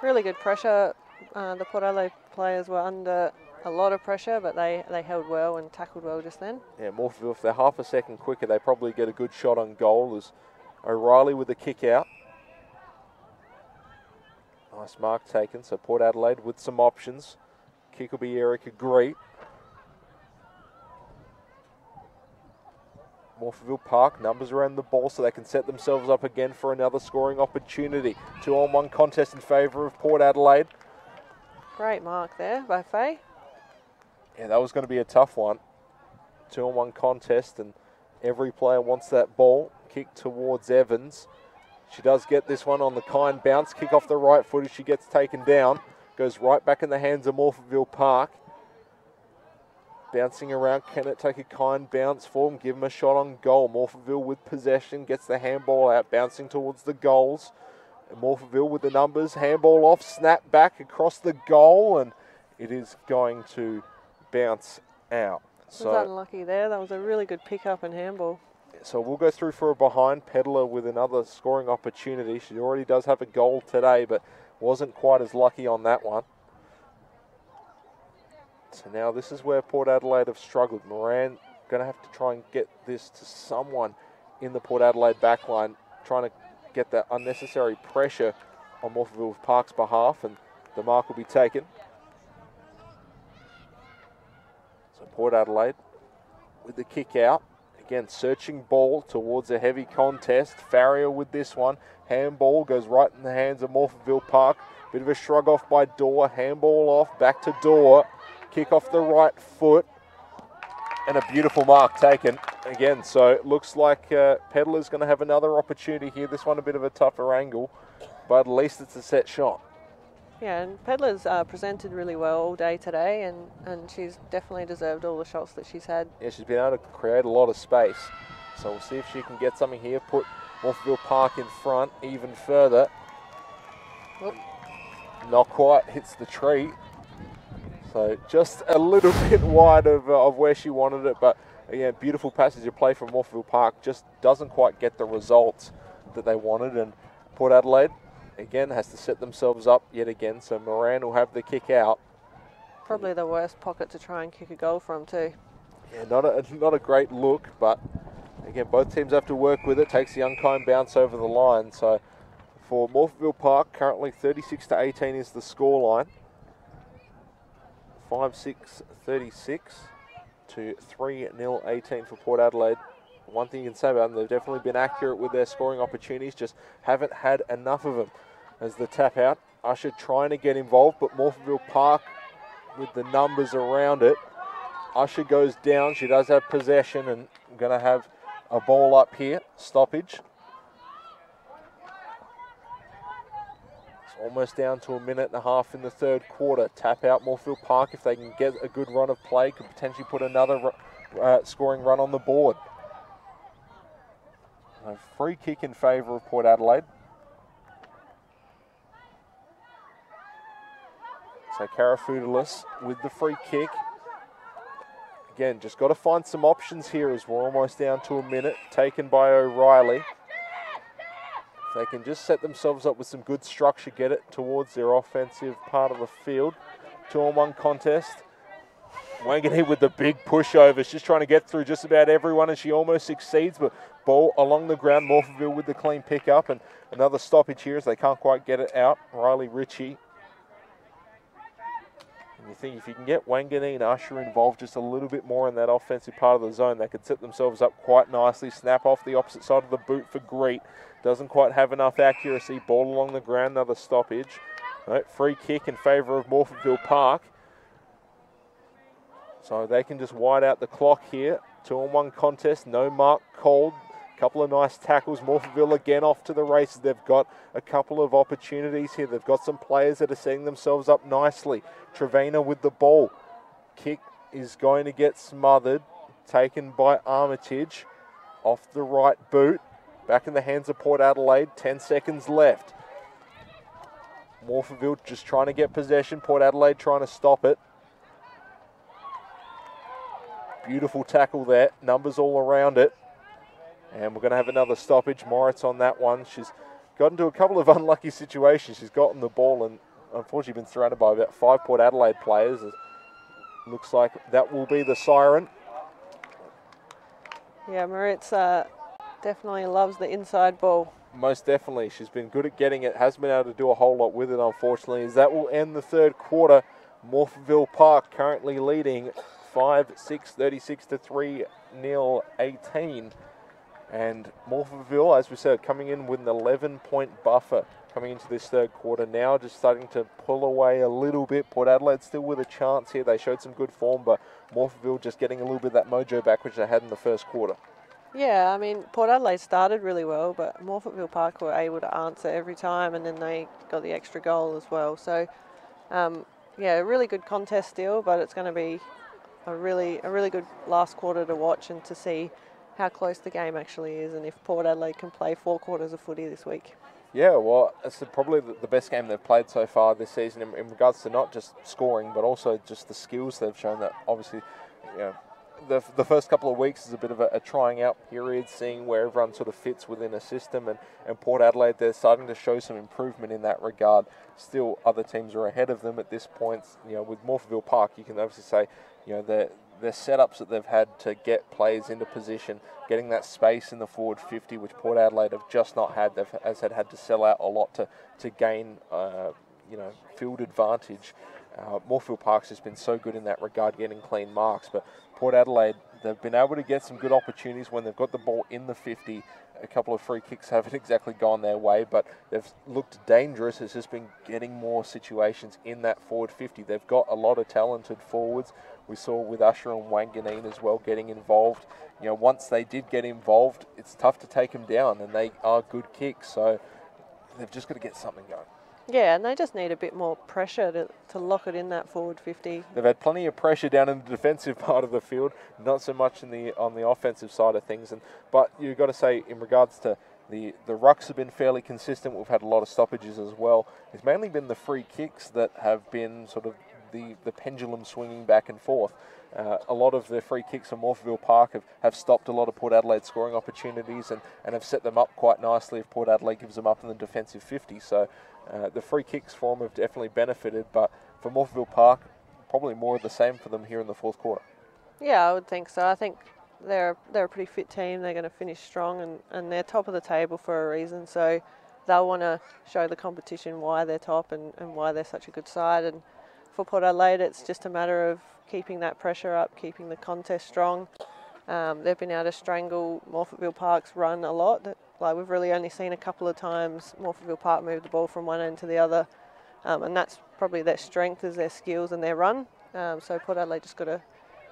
S2: Really good pressure. The Port Adelaide players were under a lot of pressure, but they held well and tackled well just then.
S1: Yeah, Morphettville, if they're half a second quicker, they probably get a good shot on goal. As O'Reilly with the kick out. Nice mark taken, so Port Adelaide with some options. Kick will be Erica Greet. Morphettville Park, numbers around the ball so they can set themselves up again for another scoring opportunity. 2-on-1 contest in favour of Port Adelaide.
S2: Great mark there by Faye.
S1: Yeah, that was going to be a tough one. 2-on-1 contest, and every player wants that ball. Kick towards Evans. She does get this one on the kind bounce. Kick off the right foot as she gets taken down. Goes right back in the hands of Morphettville Park. Bouncing around, can it take a kind bounce for them? Give them a shot on goal. Morphettville with possession, gets the handball out, bouncing towards the goals. And Morphettville with the numbers, handball off, snap back across the goal, and it is going to bounce out.
S2: So was unlucky there. That was a really good pick-up and handball.
S1: So we'll go through for a behind. Pedler with another scoring opportunity. She already does have a goal today, but wasn't quite as lucky on that one. So now this is where Port Adelaide have struggled. Moran going to have to try and get this to someone in the Port Adelaide backline, trying to get that unnecessary pressure on Morphettville Park's behalf, and the mark will be taken. So Port Adelaide with the kick out. Again, searching ball towards a heavy contest. Farrier with this one. Handball goes right in the hands of Morphettville Park. Bit of a shrug off by Dorr. Handball off, back to Dorr. Kick off the right foot. And a beautiful mark taken again. So it looks like Pedler's going to have another opportunity here. This one a bit of a tougher angle, but at least it's a set shot.
S2: Yeah, and Pedler's presented really well all day today, and she's definitely deserved all the shots that she's had.
S1: Yeah, she's been able to create a lot of space. So we'll see if she can get something here, put Morphettville Park in front even further.
S2: Oop.
S1: Not quite, hits the tree. So just a little bit wide of where she wanted it, but again, beautiful passage of play from Morphettville Park. Just doesn't quite get the results that they wanted, and Port Adelaide again has to set themselves up yet again. So Moran will have the kick out.
S2: Probably the worst pocket to try and kick a goal from too.
S1: Yeah, not a great look, but Again, both teams have to work with it. Takes the unkind bounce over the line. So for Morphettville Park, currently 36-18 is the scoreline. 5-6-36 to 3-0-18 for Port Adelaide. One thing you can say about them, they've definitely been accurate with their scoring opportunities, just haven't had enough of them. As the tap out, Usher trying to get involved, but Morphettville Park with the numbers around it. Usher goes down, she does have possession and going to have a ball up here, stoppage. It's almost down to a minute and a half in the third quarter. Tap out Morphettville Park, if they can get a good run of play, could potentially put another scoring run on the board. A free kick in favour of Port Adelaide. So Karafudalis with the free kick. Again, just got to find some options here as we're almost down to a minute. Taken by O'Reilly. If they can just set themselves up with some good structure, get it towards their offensive part of the field. 2-on-1 contest. Wanganeen with the big pushover. She's trying to get through just about everyone and she almost succeeds, but ball along the ground. Morphettville with the clean pick up and another stoppage here as they can't quite get it out. Riley Ritchie. And you think if you can get Wanganeen and Usher involved just a little bit more in that offensive part of the zone, they could set themselves up quite nicely. Snap off the opposite side of the boot for Greet. Doesn't quite have enough accuracy. Ball along the ground, another stoppage. Right, free kick in favour of Morphettville Park. So they can just wide out the clock here. 2-on-1 contest, no mark called. Couple of nice tackles. Morphettville again off to the races. They've got a couple of opportunities here. They've got some players that are setting themselves up nicely. Trevena with the ball. Kick is going to get smothered. Taken by Armitage. Off the right boot. Back in the hands of Port Adelaide. 10 seconds left. Morphettville just trying to get possession. Port Adelaide trying to stop it. Beautiful tackle there. Numbers all around it. And we're going to have another stoppage. Moritz on that one. She's got into a couple of unlucky situations. She's gotten the ball and unfortunately been surrounded by about 5 Port Adelaide players. It looks like that will be the siren.
S2: Yeah, Moritz definitely loves the inside ball.
S1: Most definitely. She's been good at getting it. Hasn't been able to do a whole lot with it, unfortunately. As that will end the third quarter. Morphettville Park currently leading 5-6-36 to 3-0-18. And Morphettville, as we said, coming in with an 11-point buffer coming into this third quarter now, just starting to pull away a little bit. Port Adelaide still with a chance here. They showed some good form, but Morphettville just getting a little bit of that mojo back, which they had in the first quarter.
S2: Yeah, I mean, Port Adelaide started really well, but Morphettville Park were able to answer every time, and then they got the extra goal as well. So, yeah, a really good contest still, but it's going to be a really good last quarter to watch and to see how close the game actually is and if Port Adelaide can play 4 quarters of footy this week. Yeah,
S1: well, it's probably the best game they've played so far this season in regards to not just scoring, but also just the skills they've shown. That obviously, you know, the first couple of weeks is a bit of a trying out period, seeing where everyone sort of fits within a system, and Port Adelaide, they're starting to show some improvement in that regard. Still, other teams are ahead of them at this point. You know, with Morphettville Park, you can obviously say, you know, their setups that they've had to get players into position, getting that space in the forward 50, which Port Adelaide have just not had. They've, as I said, had to sell out a lot to gain, you know, field advantage. Morphettville Park's just been so good in that regard, getting clean marks. But Port Adelaide, they've been able to get some good opportunities when they've got the ball in the 50. A couple of free kicks haven't exactly gone their way, but they've looked dangerous. It's just been getting more situations in that forward 50. They've got a lot of talented forwards. We saw with Usher and Wanganeen as well getting involved. You know, once they did get involved, it's tough to take them down, and they are good kicks. So they've just got to get something going.
S2: Yeah, and they just need a bit more pressure to lock it in that forward 50.
S1: They've had plenty of pressure down in the defensive part of the field, not so much on the offensive side of things. But you've got to say, in regards to the rucks have been fairly consistent. We've had a lot of stoppages as well. It's mainly been the free kicks that have been sort of the pendulum swinging back and forth. A lot of the free kicks from Morphettville Park have stopped a lot of Port Adelaide scoring opportunities and have set them up quite nicely if Port Adelaide gives them up in the defensive 50. So the free kicks for them have definitely benefited, but for Morphettville Park, probably more of the same for them here in the fourth quarter.
S2: Yeah, I would think so. I think they're a pretty fit team. They're going to finish strong, and they're top of the table for a reason. So they'll want to show the competition why they're top and why they're such a good side. And for Port Adelaide, it's just a matter of keeping that pressure up, keeping the contest strong. They've been able to strangle Morphettville Park's run a lot. Like, we've really only seen a couple of times Morphettville Park move the ball from one end to the other, and that's probably their strength, is their skills and their run. So Port Adelaide just got to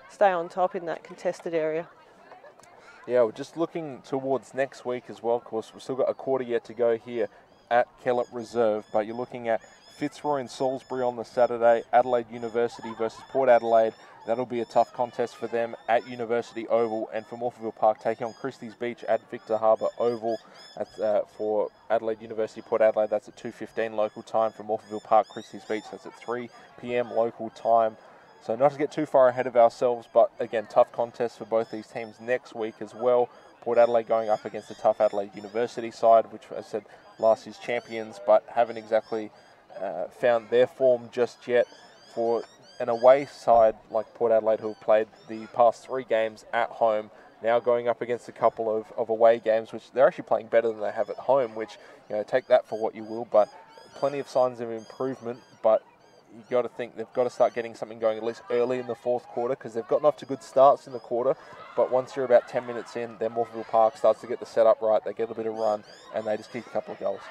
S2: stay on top in that contested area.
S1: Yeah, we're just looking towards next week as well. Of course, we've still got a quarter yet to go here at Kellett Reserve, but you're looking at Fitzroy and Salisbury on the Saturday, Adelaide University versus Port Adelaide. That'll be a tough contest for them at University Oval, and for Morphettville Park taking on Christie's Beach at Victor Harbour Oval. For Adelaide University, Port Adelaide, that's at 2:15 local time. For Morphettville Park, Christie's Beach, that's at 3 p.m. local time. So not to get too far ahead of ourselves, but again, tough contest for both these teams next week as well. Port Adelaide going up against the tough Adelaide University side, which, as I said, last year's champions, but haven't exactly found their form just yet. For an away side like Port Adelaide, who have played the past 3 games at home, now going up against a couple of away games, which they're actually playing better than they have at home, which, you know, take that for what you will, but plenty of signs of improvement. But you've got to think they've got to start getting something going at least early in the fourth quarter, because they've gotten off to good starts in the quarter, but once you're about 10 minutes in, then Morphettville Park starts to get the setup right, they get a bit of run, and they just kick a couple of goals.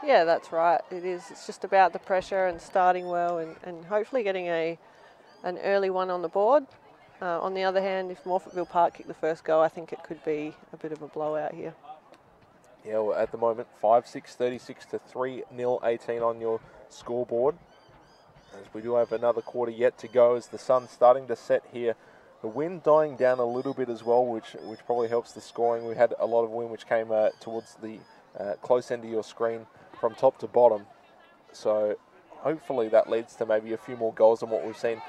S1: Yeah, that's right. It is. It's just about the pressure and starting well, and hopefully getting an early one on the board. On the other hand, if Morphettville Park kick the first goal, I think it could be a bit of a blowout here. Yeah, well, at the moment, 5-6, 36 to 3-0, 18 on your scoreboard. As we do have another quarter yet to go, as the sun's starting to set here. The wind dying down a little bit as well, which probably helps the scoring. We had a lot of wind which came towards the close end of your screen from top to bottom. So hopefully that leads to maybe a few more goals than what we've seen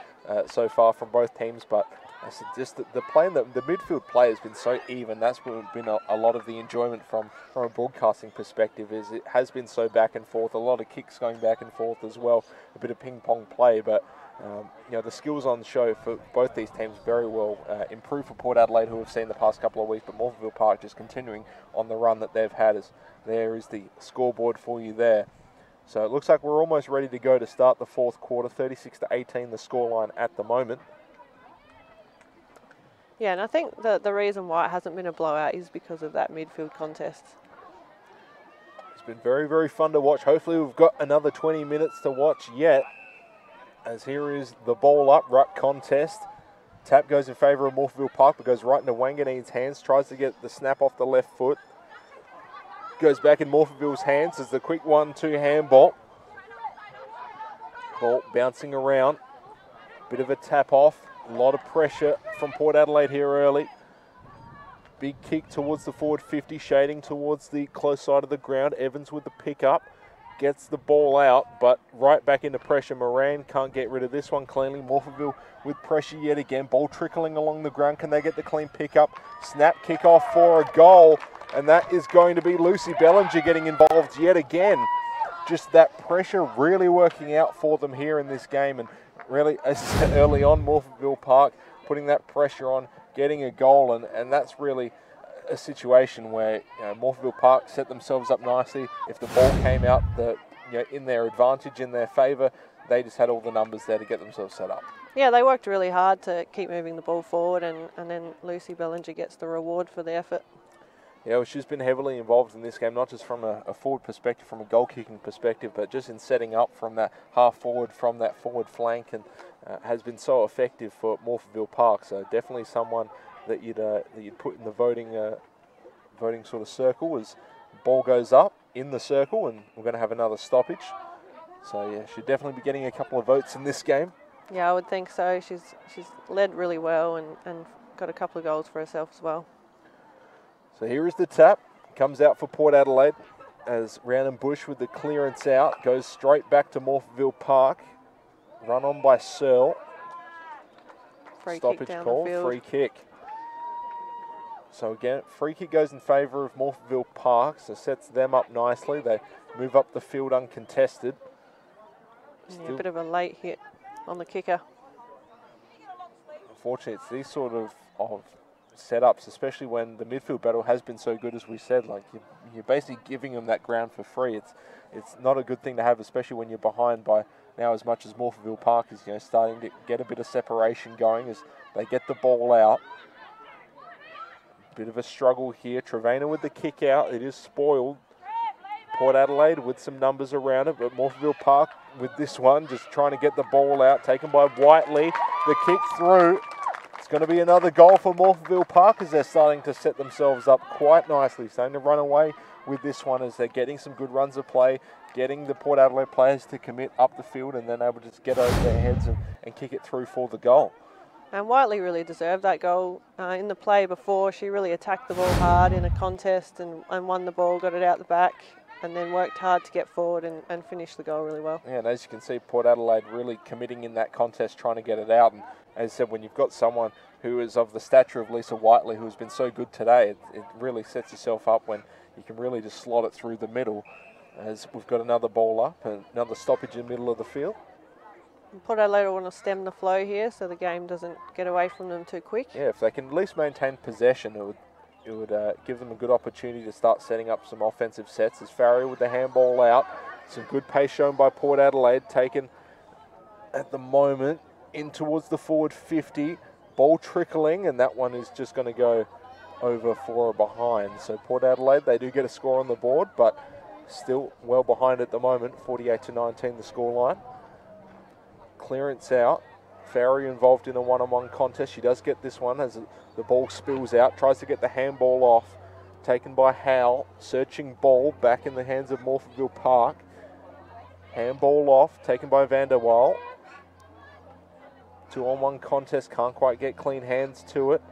S1: so far from both teams. But I said, just the midfield play has been so even. That's been a lot of the enjoyment from a broadcasting perspective, is it has been so back and forth. A lot of kicks going back and forth as well. A bit of ping pong play, but you know, the skills on show for both these teams very well improved for Port Adelaide, who we've seen the past couple of weeks, but Morphettville Park just continuing on the run that they've had. As there is the scoreboard for you there. So it looks like we're almost ready to go to start the fourth quarter. 36 to 18 the scoreline at the moment. Yeah, and I think the reason why it hasn't been a blowout is because of that midfield contest. It's been very, very fun to watch. Hopefully we've got another 20 minutes to watch yet, as here is the ball up ruck contest. Tap goes in favour of Morphettville Park, but goes right into Wanganeen's hands. Tries to get the snap off the left foot. Goes back in Morphettville's hands as the quick 1-2 handball. Ball bouncing around. Bit of a tap off. A lot of pressure from Port Adelaide here early. Big kick towards the forward 50, shading towards the close side of the ground. Evans with the pick up. Gets the ball out, but right back into pressure. Moran can't get rid of this one cleanly. Morphettville with pressure yet again. Ball trickling along the ground. Can they get the clean pick up? Snap kick off for a goal, and that is going to be Lucy Bellinger getting involved yet again. Just that pressure really working out for them here in this game, and really, as I said early on, Morphettville Park putting that pressure on, getting a goal, and that's really a situation where, you know, Morphettville Park set themselves up nicely. If the ball came out in their advantage, in their favour, they just had all the numbers there to get themselves set up. Yeah, they worked really hard to keep moving the ball forward, and then Lucy Bellinger gets the reward for the effort. Yeah, well, she's been heavily involved in this game, not just from a forward perspective, from a goal-kicking perspective, but just in setting up from that half-forward, from that forward flank, and has been so effective for Morphettville Park. So definitely someone that you'd put in the voting sort of circle, as ball goes up in the circle, and we're going to have another stoppage. So yeah, she'd definitely be getting a couple of votes in this game. Yeah, I would think so. She's led really well and got a couple of goals for herself as well. So here is the tap. Comes out for Port Adelaide as Rhiannon Bush with the clearance out. Goes straight back to Morphettville Park. Run on by Searle. Stoppage call, free kick. So again, free kick goes in favour of Morphettville Park, so sets them up nicely. They move up the field uncontested. Yeah, a bit of a late hit on the kicker. Unfortunately, it's these sort of setups, especially when the midfield battle has been so good, as we said. Like, you're basically giving them that ground for free. It's not a good thing to have, especially when you're behind by now as much as Morphettville Park is, starting to get a bit of separation going as they get the ball out. Bit of a struggle here. Trevena with the kick out. It is spoiled. Port Adelaide with some numbers around it, but Morphettville Park with this one, just trying to get the ball out, taken by Whiteley. The kick through. It's going to be another goal for Morphettville Park as they're starting to set themselves up quite nicely. Starting to run away with this one as they're getting some good runs of play, getting the Port Adelaide players to commit up the field and then able to just get over their heads and kick it through for the goal.
S2: And Whiteley really deserved that goal. In the play before, she really attacked the ball hard in a contest and won the ball, got it out the back, and then worked hard to get forward and finish the goal really well.
S1: Yeah, and as you can see, Port Adelaide really committing in that contest, trying to get it out. And as I said, when you've got someone who is of the stature of Lisa Whiteley, who has been so good today, it really sets yourself up when you can really just slot it through the middle. As we've got another ball up and another stoppage in the middle of the field.
S2: Port Adelaide want to stem the flow here so the game doesn't get away from them too quick.
S1: Yeah, if they can at least maintain possession, it would give them a good opportunity to start setting up some offensive sets. As Farrier with the handball out. Some good pace shown by Port Adelaide, taken at the moment in towards the forward 50. Ball trickling, and that one is just going to go over for or behind. So Port Adelaide, they do get a score on the board, but still well behind at the moment, 48-19 the scoreline. Clearance out. Farrier involved in a one-on-one contest. She does get this one as the ball spills out. Tries to get the handball off. Taken by Howell. Searching ball back in the hands of Morphettville Park. Handball off. Taken by Vanderwaal. 2-on-1 contest. Can't quite get clean hands to it.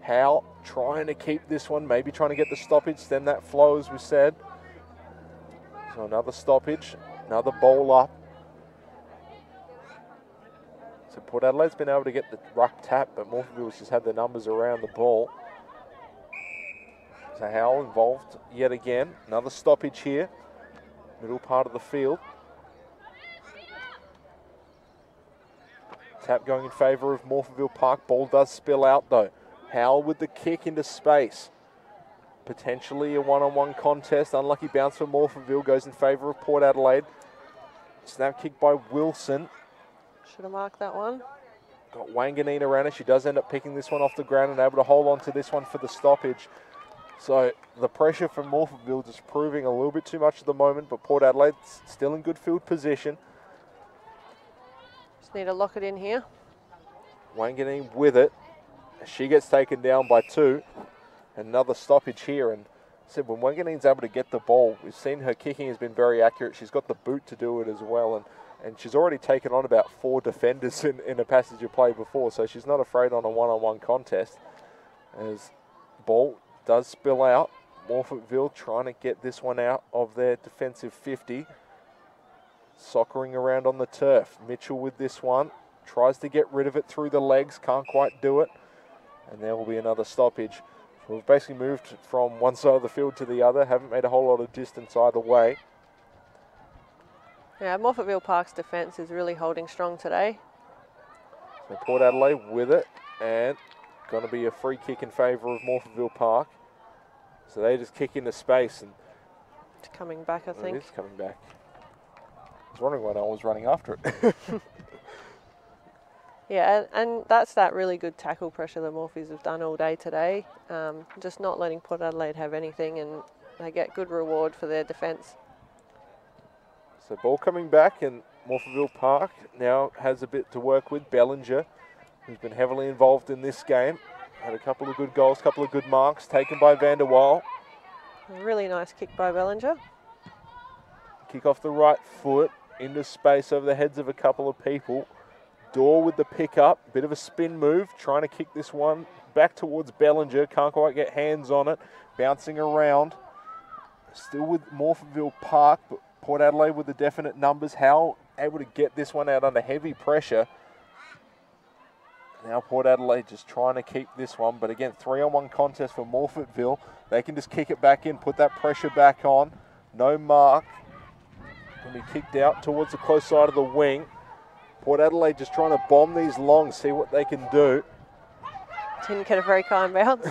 S1: Howell trying to keep this one. Maybe trying to get the stoppage. Stem that flow, as we said. So another stoppage. Another ball up. So Port Adelaide's been able to get the ruck tap, but Morphettville's just had the numbers around the ball. So Howell involved yet again. Another stoppage here. Middle part of the field. Tap going in favour of Morphettville Park. Ball does spill out though. Howell with the kick into space. Potentially a one-on-one contest. Unlucky bounce for Morphettville. Goes in favour of Port Adelaide. Snap kick by Wilson.
S2: Should have marked that one.
S1: Got Wanganeen around her. She does end up picking this one off the ground and able to hold on to this one for the stoppage. So the pressure from Morphettville just proving a little bit too much at the moment, but Port Adelaide still in good field position.
S2: Just need to lock it in here.
S1: Wanganeen with it. She gets taken down by 2. Another stoppage here. And said when Wanganeen's able to get the ball, we've seen her kicking has been very accurate. She's got the boot to do it as well. And she's already taken on about 4 defenders in a passage of play before, so she's not afraid on a one-on-one contest. As ball does spill out, Morphettville trying to get this one out of their defensive 50. Soccering around on the turf. Mitchell with this one. Tries to get rid of it through the legs, can't quite do it. And there will be another stoppage. So we've basically moved from one side of the field to the other, haven't made a whole lot of distance either way.
S2: Yeah, Morphettville Park's defence is really holding strong today.
S1: So Port Adelaide with it, and going to be a free kick in favour of Morphettville Park. So they just kick into space. And
S2: it's coming back, I think.
S1: It is coming back. I was wondering why no one was running after it.
S2: Yeah, and that's that really good tackle pressure the Morphies have done all day today. Just not letting Port Adelaide have anything, and they get good reward for their defence.
S1: So ball coming back, and Morphettville Park now has a bit to work with. Bellinger, who's been heavily involved in this game. Had a couple of good goals, couple of good marks, taken by Vanderwaal.
S2: A really nice kick by Bellinger.
S1: Kick off the right foot, into space over the heads of a couple of people. Dorr with the pick up, bit of a spin move, trying to kick this one back towards Bellinger. Can't quite get hands on it, bouncing around. Still with Morphettville Park, but Port Adelaide with the definite numbers. Howell able to get this one out under heavy pressure. Now Port Adelaide just trying to keep this one, but again, 3-on-1 contest for Morphettville. They can just kick it back in, put that pressure back on. No mark. Going to be kicked out towards the close side of the wing. Port Adelaide just trying to bomb these long, see what they can do.
S2: Didn't get a very kind bounce.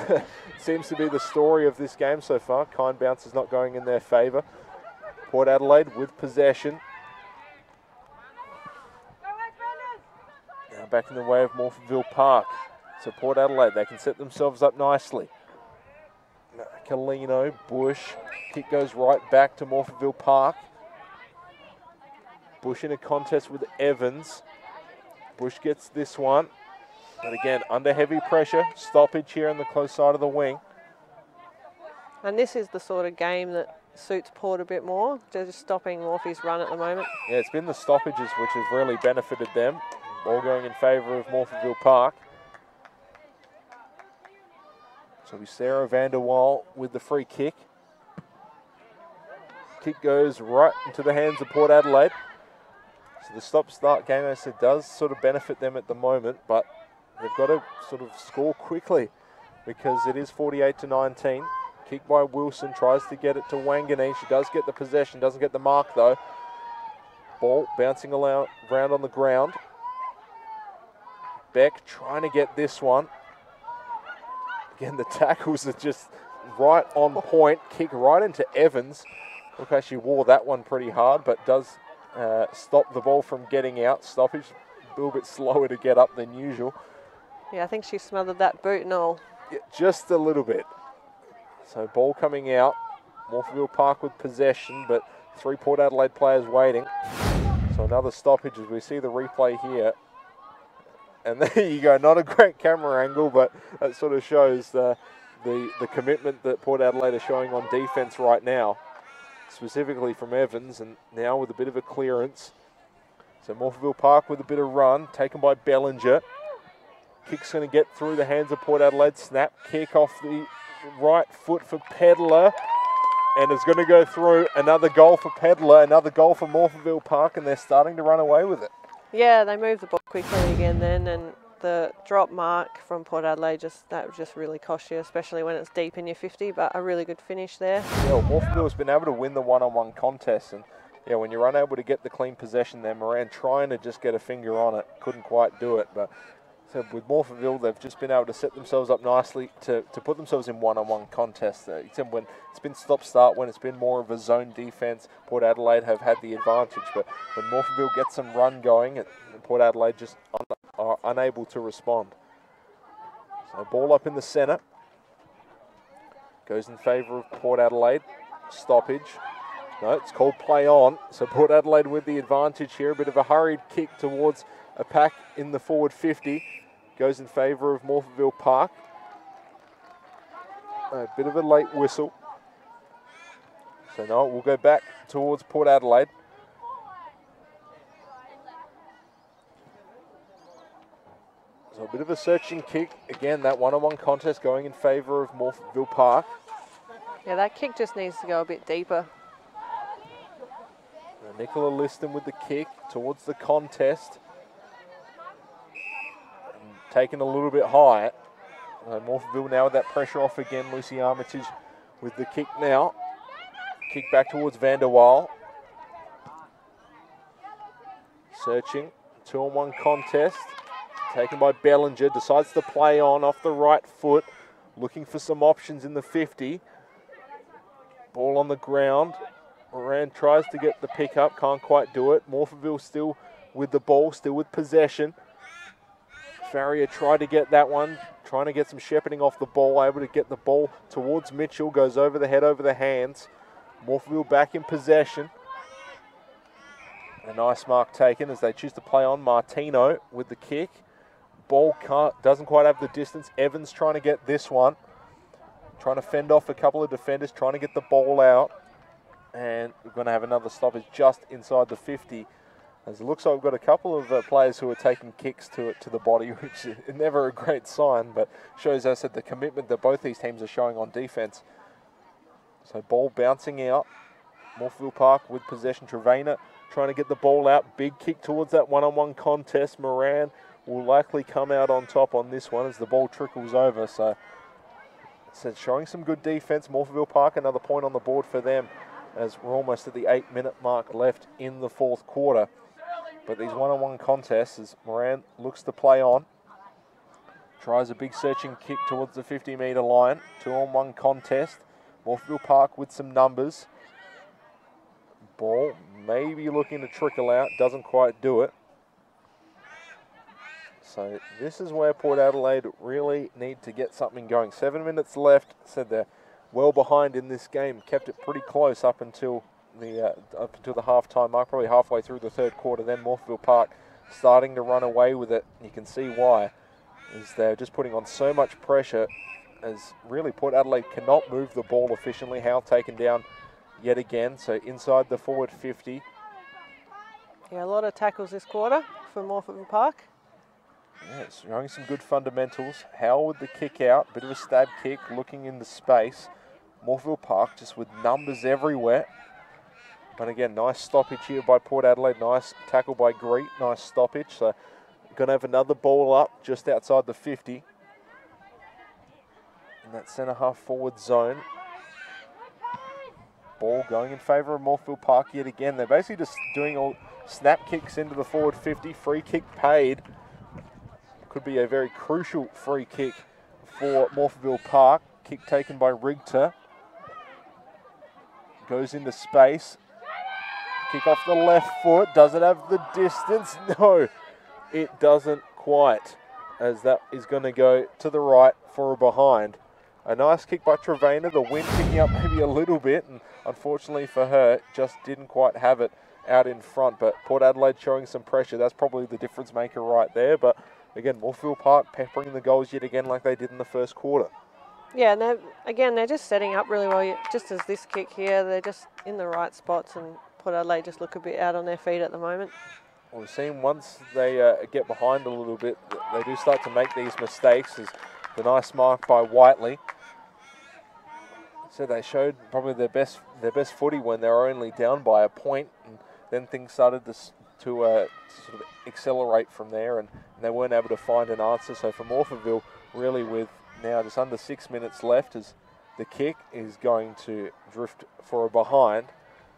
S1: Seems to be the story of this game so far. Kind bounce is not going in their favour. Port Adelaide with possession. Now back in the way of Morphettville Park. So Port Adelaide, they can set themselves up nicely. Calino, Bush, kick goes right back to Morphettville Park. Bush in a contest with Evans. Bush gets this one, but again, under heavy pressure. Stoppage here on the close side of the wing.
S2: And this is the sort of game that suits Port a bit more. They're just stopping Morphy's run at the moment.
S1: Yeah, it's been the stoppages which have really benefited them. All going in favour of Morphettville Park. So we Sarah van der Waal with the free kick. Kick goes right into the hands of Port Adelaide. So the stop-start game, as I said, does sort of benefit them at the moment, but they've got to sort of score quickly because it is 48-19. Kick by Wilson, tries to get it to Wangani. She does get the possession, doesn't get the mark though. Ball bouncing around on the ground. Beck trying to get this one. Again, the tackles are just right on point. Kick right into Evans. Look how she wore that one pretty hard, but does stop the ball from getting out. Stoppage a little bit slower to get up than usual.
S2: Yeah, I think she smothered that boot and all.
S1: Yeah, just a little bit. So ball coming out. Morphettville Park with possession, but 3 Port Adelaide players waiting. So another stoppage as we see the replay here. And there you go, not a great camera angle, but that sort of shows the commitment that Port Adelaide are showing on defence right now, specifically from Evans, and now with a bit of a clearance. So Morphettville Park with a bit of run, taken by Bellinger. Kick's going to get through the hands of Port Adelaide. Snap kick off the right foot for Pedler, and it's going to go through. Another goal for Pedler, another goal for Morphettville Park, and they're starting to run away with it.
S2: Yeah, they moved the ball quickly again then, and the drop mark from Port Adelaide, that just really cost you, especially when it's deep in your 50, but a really good finish there.
S1: Yeah, well, Morphettville's been able to win the one-on-one contest, and yeah, when you're unable to get the clean possession there, Moran trying to just get a finger on it, couldn't quite do it, but so with Morphettville, they've just been able to set themselves up nicely to put themselves in one-on-one contests. Except when it's been stop-start, when it's been more of a zone defence, Port Adelaide have had the advantage. But when Morphettville gets some run going, Port Adelaide just are unable to respond. So ball up in the centre. Goes in favour of Port Adelaide. Stoppage. No, it's called play on. So Port Adelaide with the advantage here. A bit of a hurried kick towards a pack in the forward 50. Goes in favour of Morphettville Park. A bit of a late whistle. So no, we'll go back towards Port Adelaide. So a bit of a searching kick. Again, that one-on-one contest going in favour of Morphettville Park.
S2: Yeah, that kick just needs to go a bit deeper.
S1: Nicola Liston with the kick towards the contest. Taken a little bit high. Morphettville now with that pressure off again. Lucy Armitage with the kick now. Kick back towards van der Waal. Searching. 2-on-1 contest. Taken by Bellinger. Decides to play on off the right foot. Looking for some options in the 50. Ball on the ground. Moran tries to get the pick up. Can't quite do it. Morphettville still with the ball. Still with possession. Farrier tried to get that one, trying to get some shepherding off the ball, able to get the ball towards Mitchell, goes over the head, over the hands. Morphettville back in possession. A nice mark taken as they choose to play on. Martino with the kick. Ball doesn't quite have the distance. Evans trying to get this one. Trying to fend off a couple of defenders, trying to get the ball out. And we're going to have another stoppage just inside the 50. As it looks like we've got a couple of players who are taking kicks to the body, which is never a great sign, but shows, as I said, the commitment that both these teams are showing on defence. So ball bouncing out. Morphettville Park with possession. Trevena trying to get the ball out. Big kick towards that one-on-one contest. Moran will likely come out on top on this one as the ball trickles over. So showing some good defence. Morphettville Park, another point on the board for them as we're almost at the 8-minute mark left in the fourth quarter. But these one-on-one contests, as Moran looks to play on, tries a big searching kick towards the 50-metre line. 2-on-1 contest. Morphettville Park with some numbers. Ball maybe looking to trickle out, doesn't quite do it. So this is where Port Adelaide really need to get something going. 7 minutes left. Said they're well behind in this game. Kept it pretty close up until the half-time mark, probably halfway through the third quarter. Then Morphettville Park starting to run away with it. You can see why, is they're just putting on so much pressure, as really Port Adelaide cannot move the ball efficiently. Howe taken down yet again, so inside the forward 50.
S2: Yeah, a lot of tackles this quarter for Morphettville Park.
S1: Yeah, it's showing some good fundamentals. Howe with the kick out, bit of a stab kick, looking into space. Morphettville Park just with numbers everywhere. But again, nice stoppage here by Port Adelaide. Nice tackle by Greet, nice stoppage. So going to have another ball up just outside the 50. In that centre half forward zone. Ball going in favour of Morphettville Park yet again. They're basically just doing all snap kicks into the forward 50. Free kick paid. Could be a very crucial free kick for Morphettville Park. Kick taken by Rigter. Goes into space. Kick off the left foot. Does it have the distance? No, it doesn't quite, as that is going to go to the right for a behind. A nice kick by Trevena. The wind picking up maybe a little bit, and unfortunately for her, just didn't quite have it out in front. But Port Adelaide showing some pressure. That's probably the difference maker right there. But again, Morphettville Park peppering the goals yet again like they did in the first quarter.
S2: Yeah, and they're just setting up really well. Just as this kick here, they're just in the right spots, and Port Adelaide just look a bit out on their feet at the moment.
S1: Well, we've seen once they get behind a little bit, they do start to make these mistakes. As the nice mark by Whiteley. So they showed probably their best footy when they were only down by a point, and then things started to sort of accelerate from there, and they weren't able to find an answer. So for Morphettville, really with now just under 6 minutes left, as the kick is going to drift for a behind.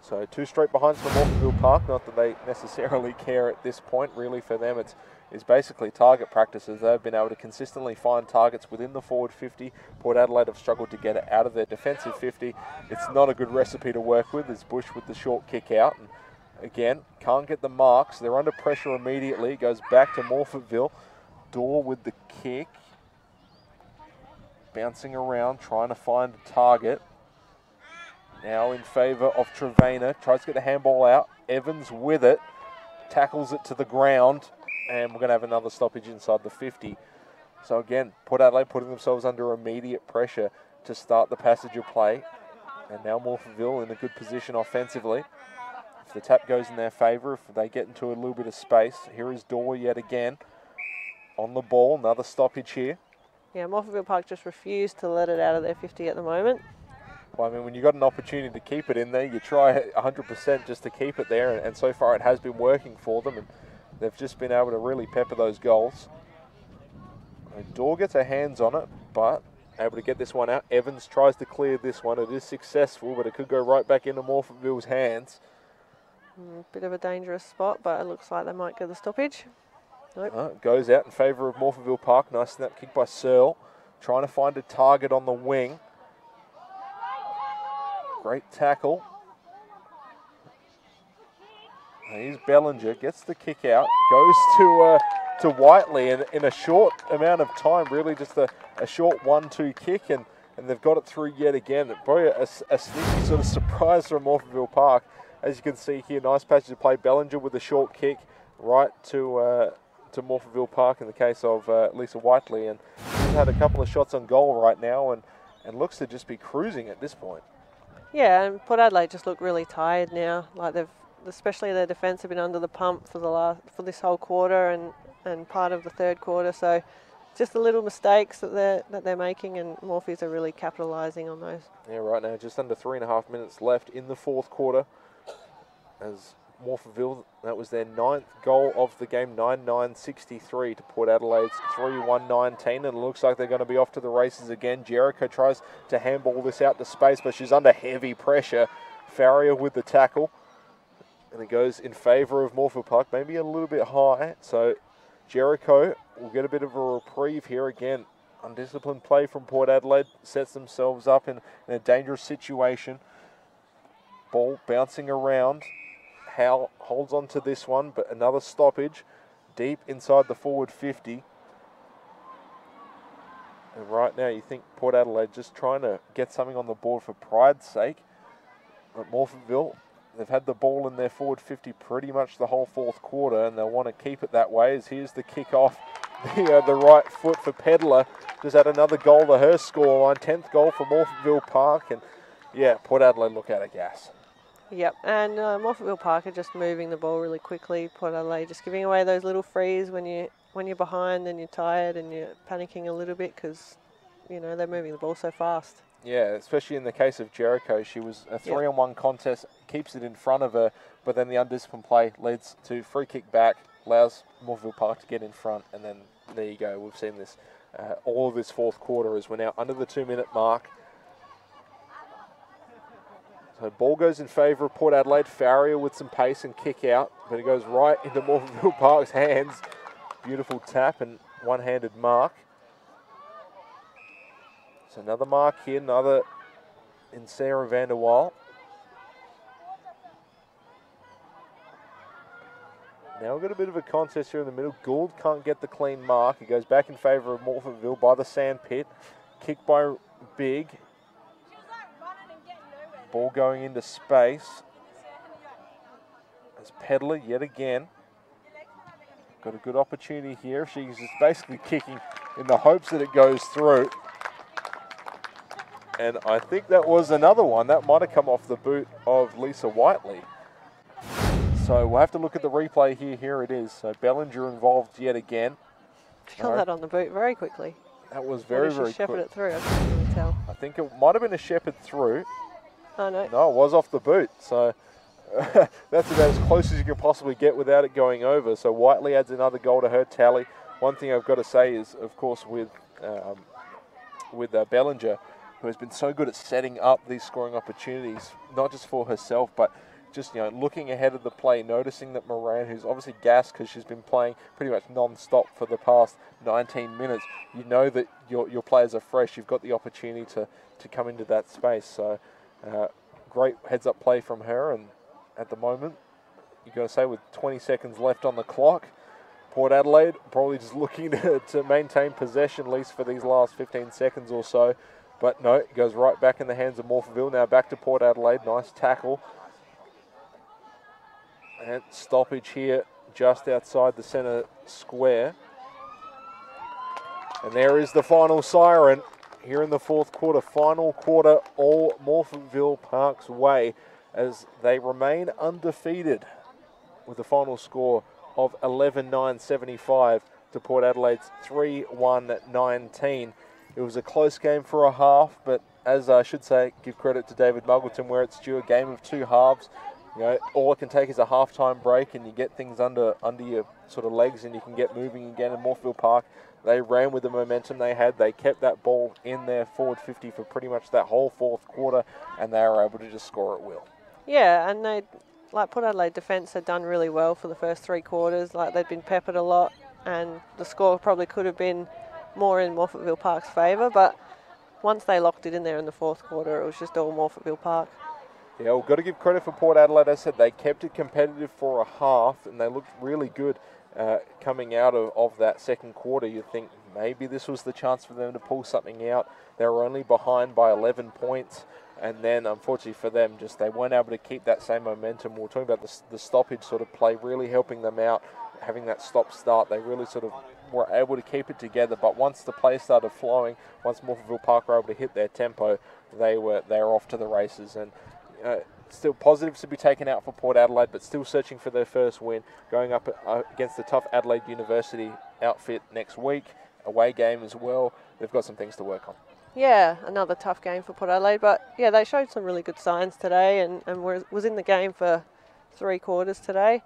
S1: So 2 straight behinds for Morphettville Park. Not that they necessarily care at this point. Really for them it's basically target practices. They've been able to consistently find targets within the forward 50. Port Adelaide have struggled to get it out of their defensive 50. It's not a good recipe to work with. There's Bush with the short kick out. And again, can't get the marks. They're under pressure immediately. It goes back to Morphettville. Dorr with the kick. Bouncing around, trying to find a target. Now in favour of Trevena. Tries to get the handball out. Evans with it. Tackles it to the ground. And we're going to have another stoppage inside the 50. So again, Port Adelaide putting themselves under immediate pressure to start the passage of play. And now Morphettville in a good position offensively. If the tap goes in their favour, if they get into a little bit of space. Here is Dorr yet again on the ball. Another stoppage here.
S2: Yeah, Morphettville Park just refused to let it out of their 50 at the moment.
S1: Well, I mean, when you've got an opportunity to keep it in there, you try 100% just to keep it there. And so far it has been working for them. And they've just been able to really pepper those goals. And Dorr gets her hands on it, but able to get this one out. Evans tries to clear this one. It is successful, but it could go right back into Morphettville's hands.
S2: Bit of a dangerous spot, but it looks like they might get the stoppage. Nope.
S1: Goes out in favour of Morphettville Park. Nice snap kick by Searle. Trying to find a target on the wing. Great tackle. Here's Bellinger, gets the kick out, goes to Whiteley, and in a short amount of time, really just a short 1-2 kick, and they've got it through yet again. Probably a sneaky sort of surprise from Morphettville Park. As you can see here, nice passage of play. Bellinger with a short kick right to Morphettville Park in the case of Lisa Whiteley, and she's had a couple of shots on goal right now, and looks to just be cruising at this point.
S2: Yeah, and Port Adelaide just look really tired now. Like especially their defence have been under the pump for this whole quarter and part of the third quarter. So just the little mistakes that they're making, and Morphies are really capitalising on those. Yeah,
S1: right now just under 3.5 minutes left in the fourth quarter. As Morphettville, that was their 9th goal of the game, 9-9-63 to Port Adelaide's 3-1-19, and it looks like they're going to be off to the races again. Jericho tries to handball this out to space, but she's under heavy pressure. Farrier with the tackle, and it goes in favour of Morphettville Park, maybe a little bit high, so Jericho will get a bit of a reprieve here again. Undisciplined play from Port Adelaide sets themselves up in a dangerous situation. Ball bouncing around. Howe holds on to this one, but another stoppage deep inside the forward 50. And right now you think Port Adelaide just trying to get something on the board for pride's sake. But Morphettville, they've had the ball in their forward 50 pretty much the whole fourth quarter, and they'll want to keep it that way. As here's the kick off the right foot for Pedler. Just had another goal to her scoreline. 10th goal for Morphettville Park. And yeah, Port Adelaide look out of gas.
S2: Yep, and Morphettville Park are just moving the ball really quickly. Port Adelaide just giving away those little frees when you're behind and you're tired and you're panicking a little bit because, you know, they're moving the ball so fast. Yeah,
S1: especially in the case of Jericho. She was a 3-on-1 contest, keeps it in front of her, but then the undisciplined play leads to free kick back, allows Morphettville Park to get in front, and then there you go. We've seen this all of this fourth quarter as we're now under the 2-minute mark. So ball goes in favour of Port Adelaide. Farrier with some pace and kick out, but it goes right into Morphettville Park's hands. Beautiful tap and one-handed mark. So another mark here, another in Sarah van der Waal. Now we've got a bit of a contest here in the middle. Gould can't get the clean mark. It goes back in favour of Morphettville by the sand pit. Kick by Big. Ball going into space. As Pedler yet again. Got a good opportunity here. She's just basically kicking in the hopes that it goes through. And I think that was another one. That might have come off the boot of Lisa Whiteley. So we'll have to look at the replay here. Here it is. So Bellinger involved yet again.
S2: She got that on the boot very quickly.
S1: That was very, very quick.
S2: She shepherded it through, I couldn't really tell.
S1: I think it might have been a shepherd through.
S2: Oh, no.
S1: No, it was off the boot. So that's about as close as you can possibly get without it going over. So Whiteley adds another goal to her tally. One thing I've got to say is, of course, with Bellinger, who has been so good at setting up these scoring opportunities, not just for herself, but just, you know, looking ahead of the play, noticing that Moran, who's obviously gassed because she's been playing pretty much non-stop for the past 19 minutes, you know that your players are fresh. You've got the opportunity to come into that space. So great heads-up play from her, and at the moment, you've got to say, with 20 seconds left on the clock, Port Adelaide probably just looking to maintain possession, at least for these last 15 seconds or so. But no, it goes right back in the hands of Morphettville. Now back to Port Adelaide. Nice tackle. And stoppage here just outside the centre square. And there is the final siren here in the fourth quarter. Final quarter, all Morphettville Park's way as they remain undefeated with a final score of 11-9-75 to Port Adelaide's 3-1-19. It was a close game for a half, but as I should say, give credit to David Muggleton where it's due, a game of two halves. You know, all it can take is a half-time break and you get things under your sort of legs and you can get moving again. In Morphettville Park, they ran with the momentum they had. They kept that ball in their forward 50 for pretty much that whole fourth quarter, and they were able to just score at will.
S2: Yeah, and they, like Port Adelaide defence had done really well for the first three quarters. Like, they'd been peppered a lot, and the score probably could have been more in Morphettville Park's favour, but once they locked it in there in the fourth quarter, it was just all Morphettville Park.
S1: Yeah, we've got to give credit for Port Adelaide. As I said, they kept it competitive for a half, and they looked really good coming out of that second quarter. You'd think maybe this was the chance for them to pull something out. They were only behind by 11 points, and then unfortunately for them, just they weren't able to keep that same momentum. We were talking about the stoppage sort of play really helping them out, having that stop-start. They really sort of were able to keep it together, but once the play started flowing, once Morphettville Park were able to hit their tempo, they were off to the races. And still positives to be taken out for Port Adelaide, but still searching for their first win, going up against the tough Adelaide University outfit next week, away game as well. They've got some things to work on.
S2: Yeah, another tough game for Port Adelaide, but yeah, they showed some really good signs today and was in the game for 3 quarters today.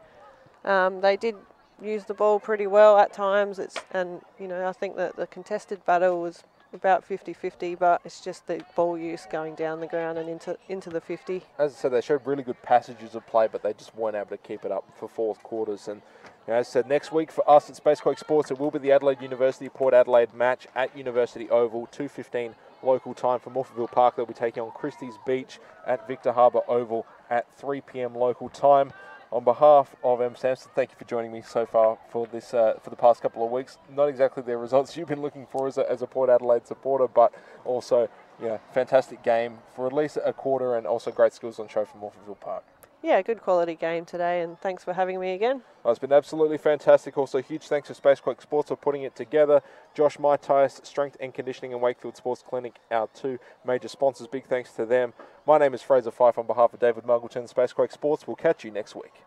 S2: They did use the ball pretty well at times, and you know, I think that the contested battle was about 50-50, but it's just the ball use going down the ground and into the 50.
S1: As I said, they showed really good passages of play, but they just weren't able to keep it up for fourth quarters. And as I said, next week for us at Spacequake Sports, it will be the Adelaide University Port Adelaide match at University Oval, 2:15 local time for Morphettville Park. They'll be taking on Christie's Beach at Victor Harbour Oval at 3 p.m. local time. On behalf of M. Sampson, thank you for joining me so far for this for the past couple of weeks. Not exactly the results you've been looking for as a Port Adelaide supporter, but also fantastic game for at least a quarter, and also great skills on show from Morphettville Park.
S2: Yeah, good quality game today, and thanks for having me again.
S1: It's been absolutely fantastic. Also, huge thanks to Spacequake Sports for putting it together. Josh Maitais, Strength and Conditioning and Wakefield Sports Clinic, our two major sponsors. Big thanks to them. My name is Fraser Fife on behalf of David Muggleton. Spacequake Sports. We'll catch you next week.